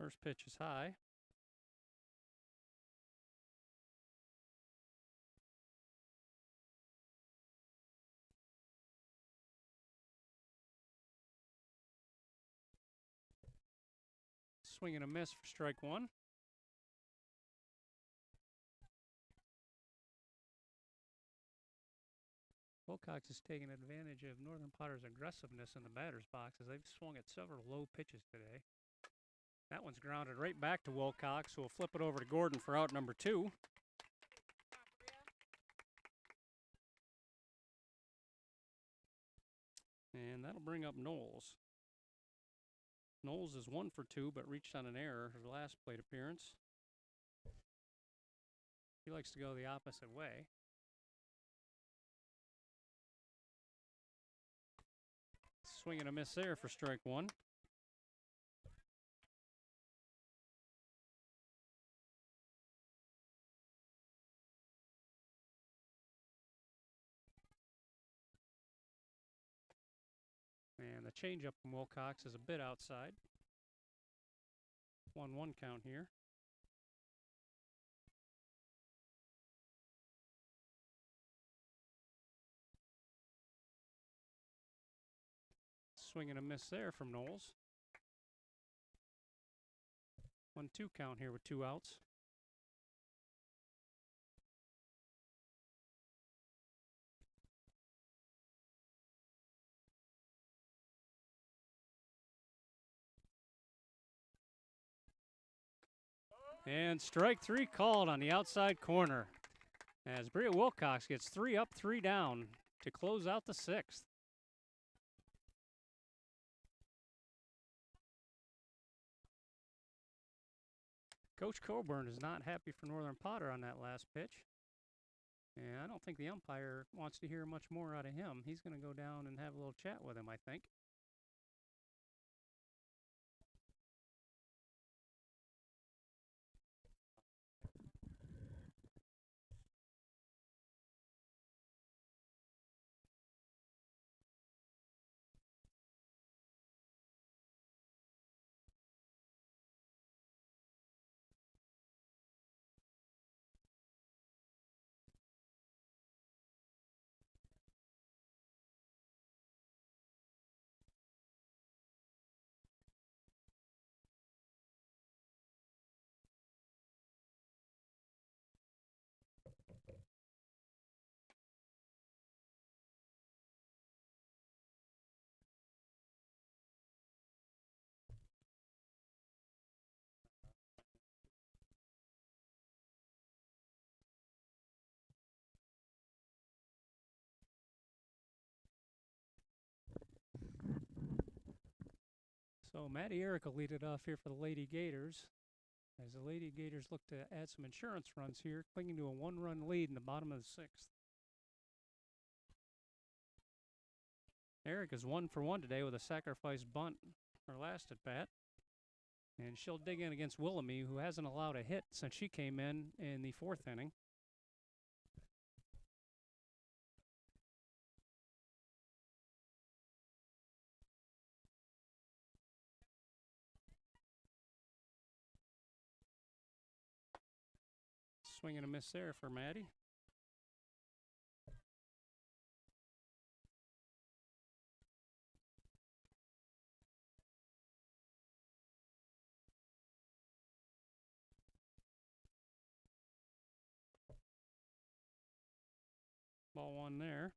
First pitch is high. Swing and a miss for strike one. Wilcox has taken advantage of Northern Potter's aggressiveness in the batter's box as they've swung at several low pitches today. That one's grounded right back to Wilcox, who will flip it over to Gordon for out number 2. And that'll bring up Knowles. Knowles is 1 for 2, but reached on an error her last plate appearance. He likes to go the opposite way. Swing and a miss there for strike one. changeup from Wilcox is a bit outside. 1-1 count here. Swing and a miss there from Knowles. 1-2 count here with 2 outs. And strike 3 called on the outside corner as Bria Wilcox gets 3 up, 3 down to close out the 6th. Coach Coburn is not happy for Northern Potter on that last pitch. And I don't think the umpire wants to hear much more out of him. He's going to go down and have a little chat with him, I think. So Maddie Eric will lead it off here for the Lady Gators, as the Lady Gators look to add some insurance runs here, clinging to a 1-run lead in the bottom of the 6th. Eric is 1 for 1 today with a sacrifice bunt, her last at bat. And she'll dig in against Willoughby, who hasn't allowed a hit since she came in the 4th inning. Swing and a miss there for Maddie. Ball 1 there.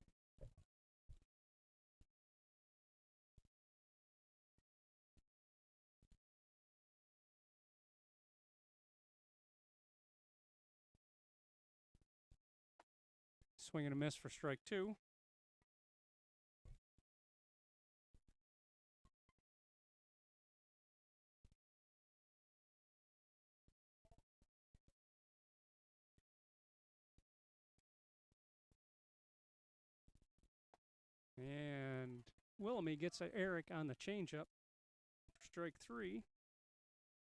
Swing and a miss for strike 2. And Willoughby gets Eric on the changeup for strike 3.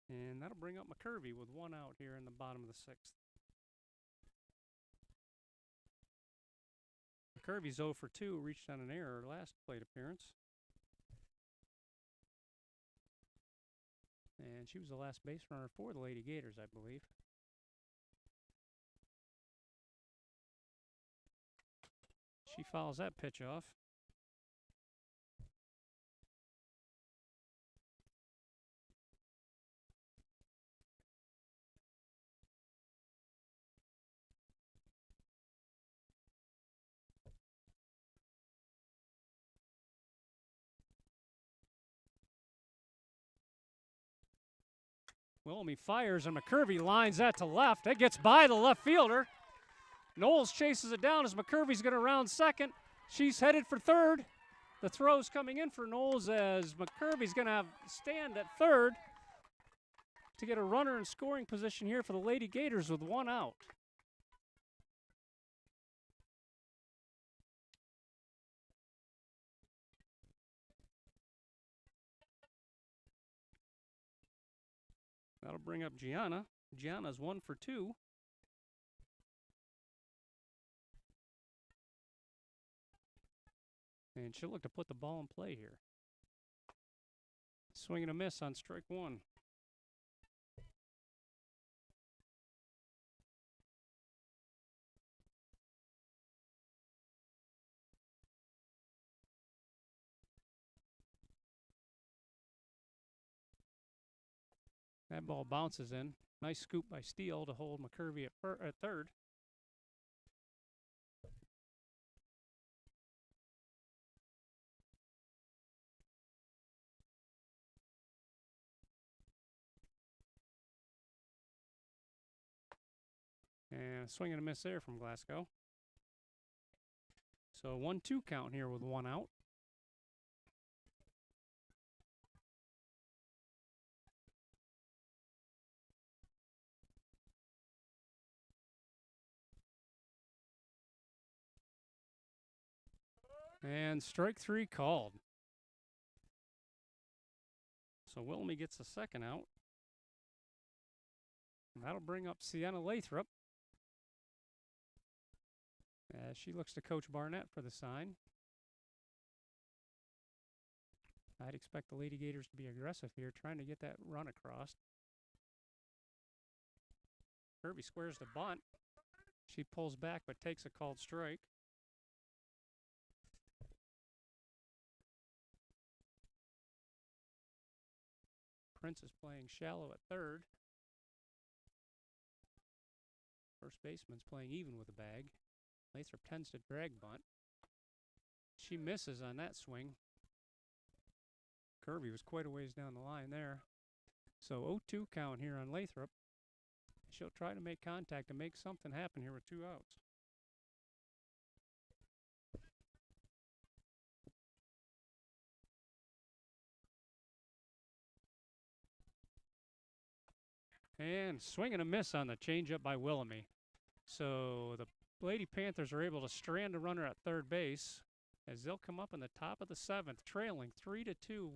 And that'll bring up McCurvey with 1 out here in the bottom of the 6th. McCurvey's 0 for 2, reached on an error last plate appearance. And she was the last base runner for the Lady Gators, I believe. She fouls that pitch off. Willoughby fires, and McCurvey lines that to left. It gets by the left fielder. Knowles chases it down as McCurvey's going to round second. She's headed for third. The throw's coming in for Knowles as McCurvey's going to have stand at third to get a runner in scoring position here for the Lady Gators with 1 out. That'll bring up Gianna. Gianna's 1 for 2. And she'll look to put the ball in play here. Swing and a miss on strike one. That ball bounces in. Nice scoop by Steele to hold McCurvey at third. And a swing and a miss there from Glasgow. So 1-2 count here with one out. And strike three called. So Willoughby gets the second out. And that'll bring up Sienna Lathrop, as she looks to Coach Barnett for the sign. I'd expect the Lady Gators to be aggressive here, trying to get that run across. Kirby squares the bunt. She pulls back but takes a called strike. Prince is playing shallow at third. First baseman's playing even with the bag. Lathrop tends to drag bunt. She misses on that swing. Kirby was quite a ways down the line there. So 0-2 count here on Lathrop. She'll try to make contact and make something happen here with two outs. And swing and a miss on the changeup by Willoughby. So the Lady Panthers are able to strand a runner at third base as they'll come up in the top of the seventh, trailing 3-2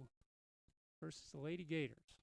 versus the Lady Gators.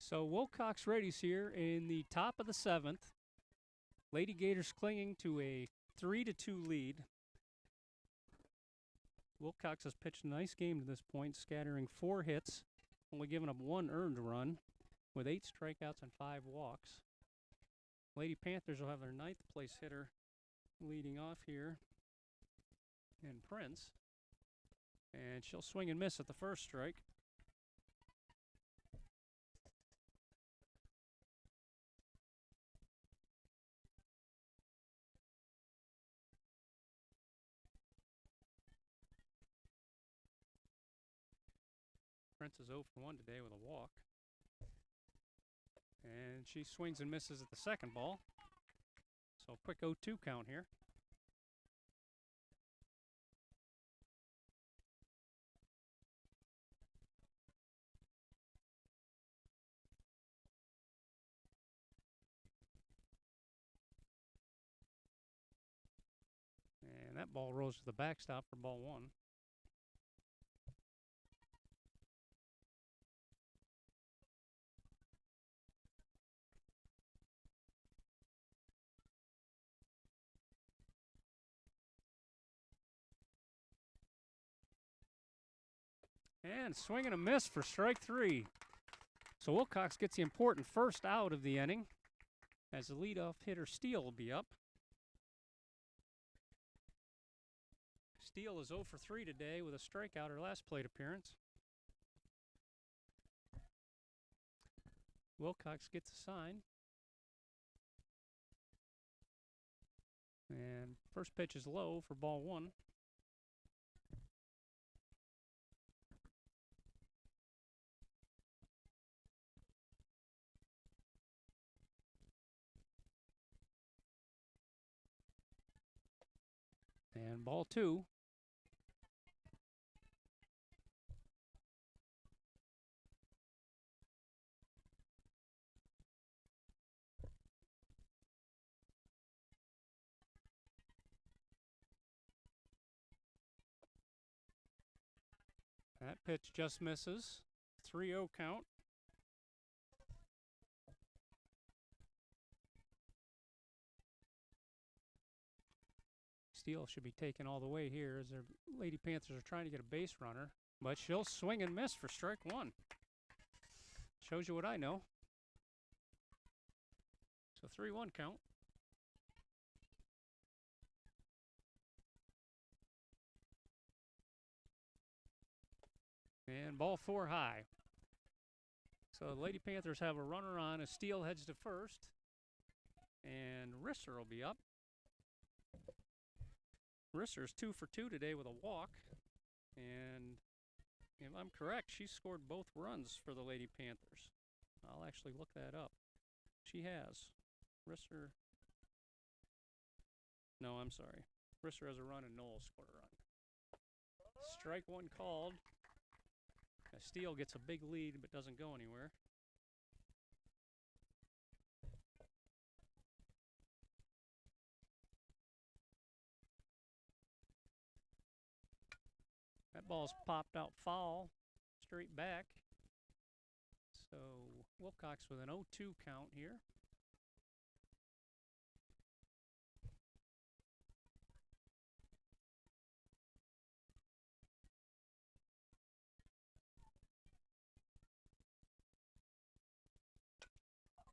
So Wilcox readies here in the top of the seventh. Lady Gators clinging to a 3-2 lead. Wilcox has pitched a nice game to this point, scattering 4 hits, only giving up 1 earned run, with 8 strikeouts and 5 walks. Lady Panthers will have their 9th place hitter leading off here, and Prince. And she'll swing and miss at the first strike. Prince is 0 for 1 today with a walk. And she swings and misses at the second ball. So quick 0-2 count here. And that ball rolls to the backstop for ball 1. And swing and a miss for strike 3. So Wilcox gets the important first out of the inning, as the leadoff hitter Steele will be up. Steele is 0 for 3 today with a strikeout her last plate appearance. Wilcox gets a sign. And first pitch is low for ball 1. And ball 2. That pitch just misses. 3-0 count. Steele should be taken all the way here as their Lady Panthers are trying to get a base runner, but she'll swing and miss for strike 1. Shows you what I know. So 3-1 count. And ball 4 high. So the Lady Panthers have a runner on as Steele heads to first. And Risser will be up. Risser's 2 for 2 today with a walk. And if I'm correct, she scored both runs for the Lady Panthers. I'll actually look that up. She has. Risser. No, I'm sorry. Risser has a run and Knowles scored a run. Strike 1 called. Steele gets a big lead but doesn't go anywhere. That ball's popped out foul, straight back. So Wilcox with an 0-2 count here.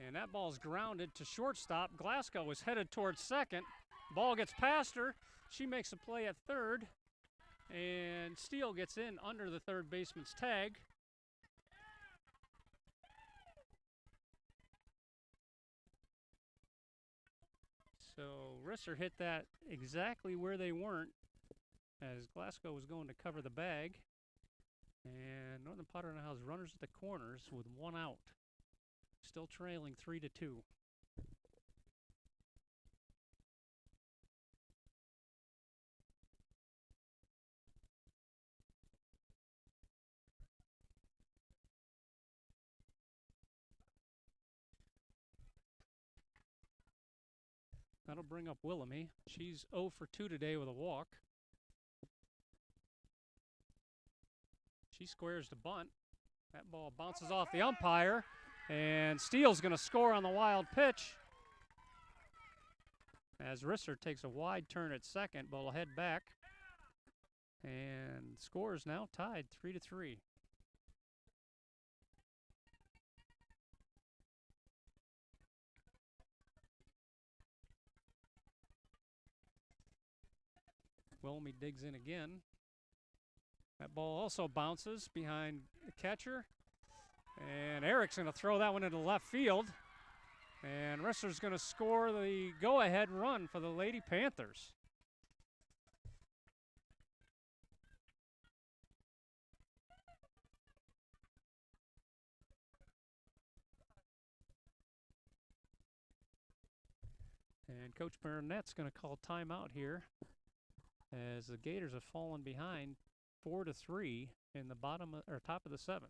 And that ball's grounded to shortstop. Glasgow is headed towards second. Ball gets past her. She makes a play at third. And Steele gets in under the third baseman's tag. So Risser hit that exactly where they weren't as Glasgow was going to cover the bag. And Northern Potter now has runners at the corners with 1 out. Still trailing 3-2. That'll bring up Willamy. She's 0 for 2 today with a walk. She squares the bunt. That ball bounces off the umpire. And Steele's going to score on the wild pitch. As Risser takes a wide turn at second, but will head back. And the score is now tied 3-3. Willamy digs in again. That ball also bounces behind the catcher. And Eric's going to throw that one into left field. And Risser's going to score the go-ahead run for the Lady Panthers. And Coach Barnett's going to call timeout here as the Gators have fallen behind 4-3 in the bottom or top of the 7th.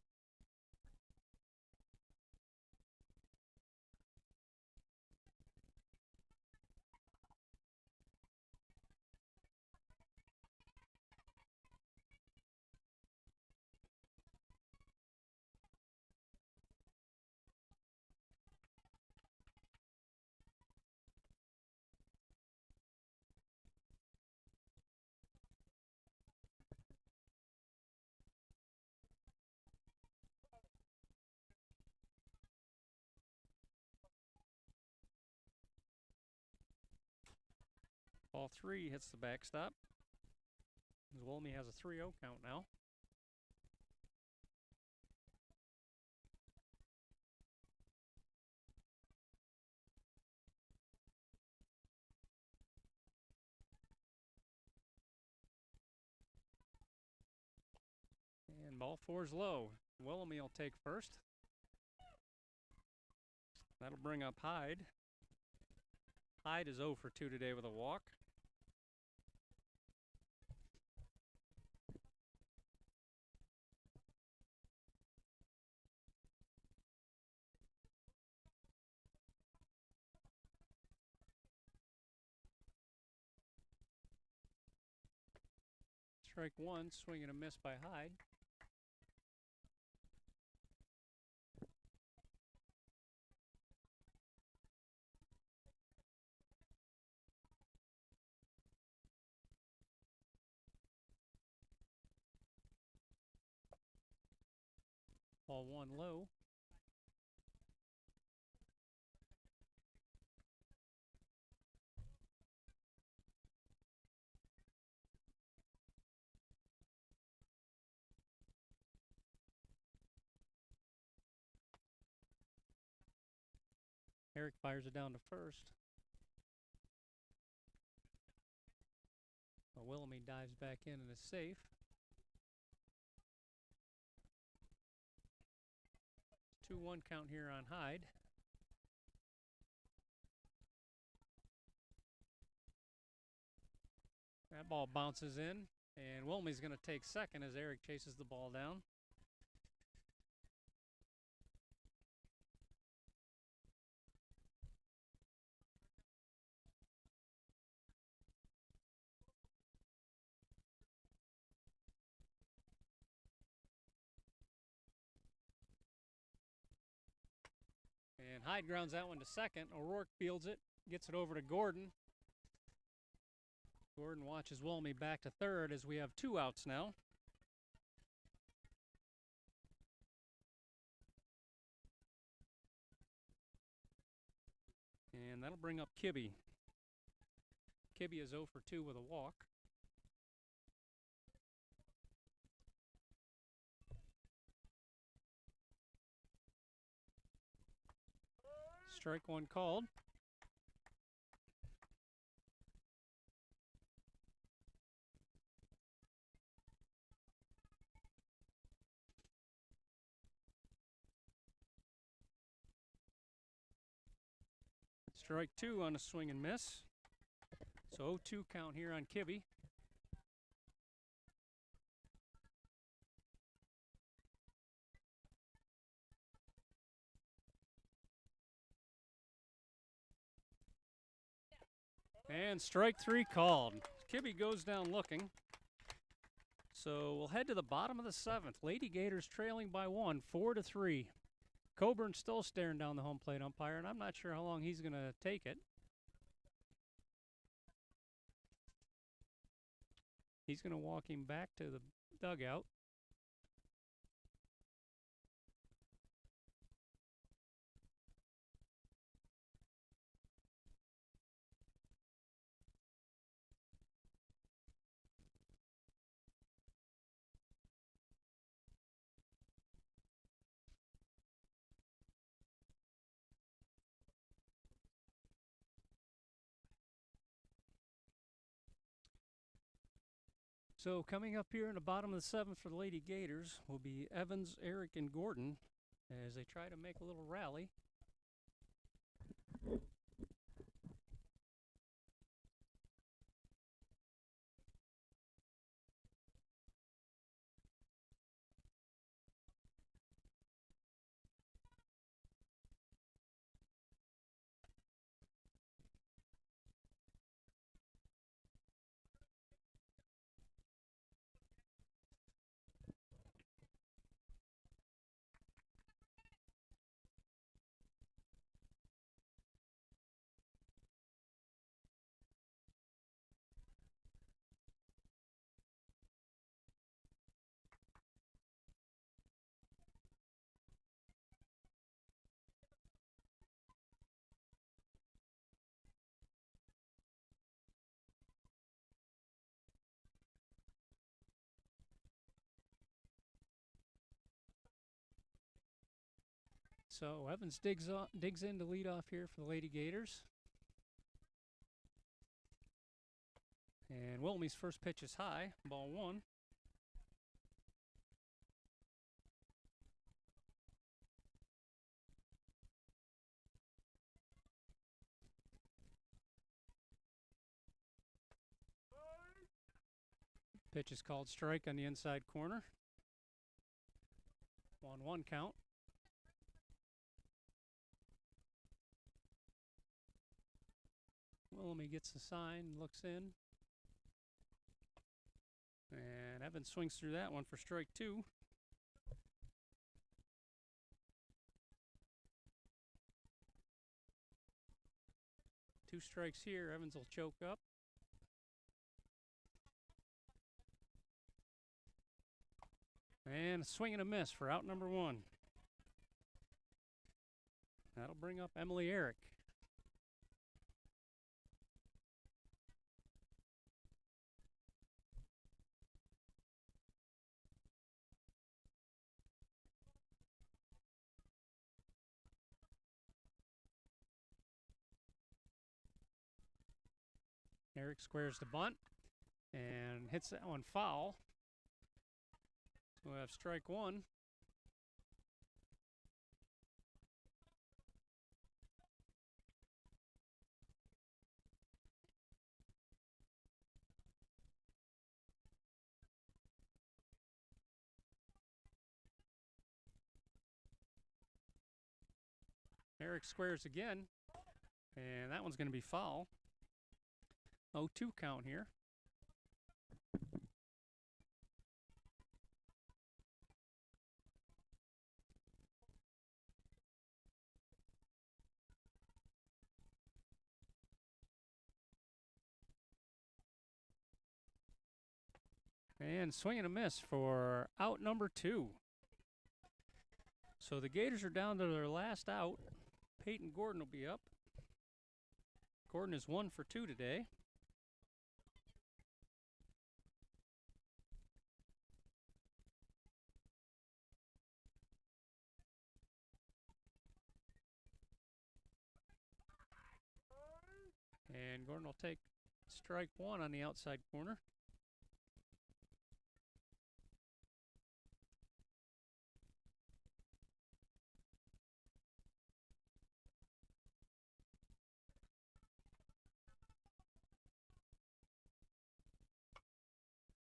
Ball 3 hits the backstop. Wilmy has a 3-0 count now. And ball 4's low. Wilmy will take first. That'll bring up Hyde. Hyde is 0 for 2 today with a walk. Strike 1, swing and a miss by Hyde. Ball 1 low. Eric fires it down to first. Wilmy dives back in and is safe. 2-1 count here on Hyde. That ball bounces in, and Wilmy's going to take second as Eric chases the ball down. And Hyde grounds that one to second. O'Rourke fields it, gets it over to Gordon. Gordon watches Wilmy back to third as we have 2 outs now. And that'll bring up Kibbe. Kibbe is 0 for 2 with a walk. Strike 1 called. Strike 2 on a swing and miss. So 0-2 count here on Kibbe. And strike 3 called. Kibbe goes down looking. So we'll head to the bottom of the 7th. Lady Gators trailing by 1, 4-3. Coburn still staring down the home plate umpire, and I'm not sure how long he's going to take it. He's going to walk him back to the dugout. So coming up here in the bottom of the 7th for the Lady Gators will be Evans, Eric, and Gordon as they try to make a little rally. So Evans digs in to lead off here for the Lady Gators. And Wilmie's first pitch is high, ball one. Pitch is called strike on the inside corner. 1-1 count. Wilmie gets the sign, looks in. And Evans swings through that one for strike two. Two strikes here. Evans will choke up. And a swing and a miss for out number one. That'll bring up Emily Eric. Eric squares the bunt and hits that one foul. So we have strike one. Eric squares again, and that one's going to be foul. 0-2 count here. And swing and a miss for out number two. So the Gators are down to their last out. Peyton Gordon will be up. Gordon is 1 for 2 today. And Gordon will take strike one on the outside corner.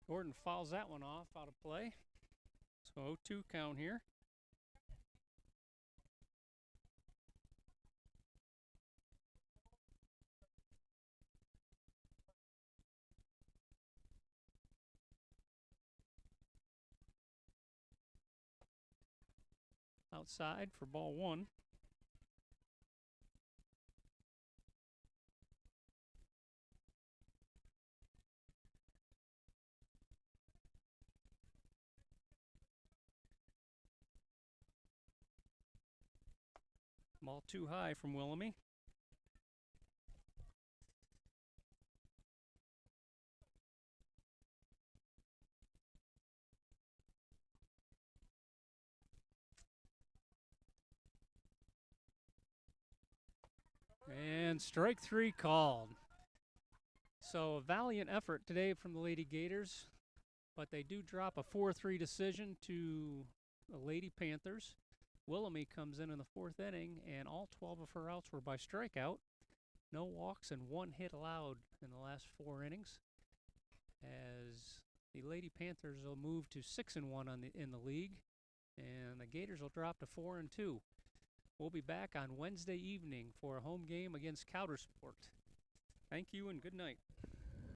Gordon fouls that one off out of play. So 0-2 count here. Outside for ball one. Ball too high from Willoughby. And strike three called. So a valiant effort today from the Lady Gators, but they do drop a 4-3 decision to the Lady Panthers. Willoughby comes in the fourth inning, and all 12 of her outs were by strikeout. No walks and 1 hit allowed in the last 4 innings, as the Lady Panthers will move to 6-1 in the league, and the Gators will drop to 4-2. We'll be back on Wednesday evening for a home game against Coudersport. Thank you and good night.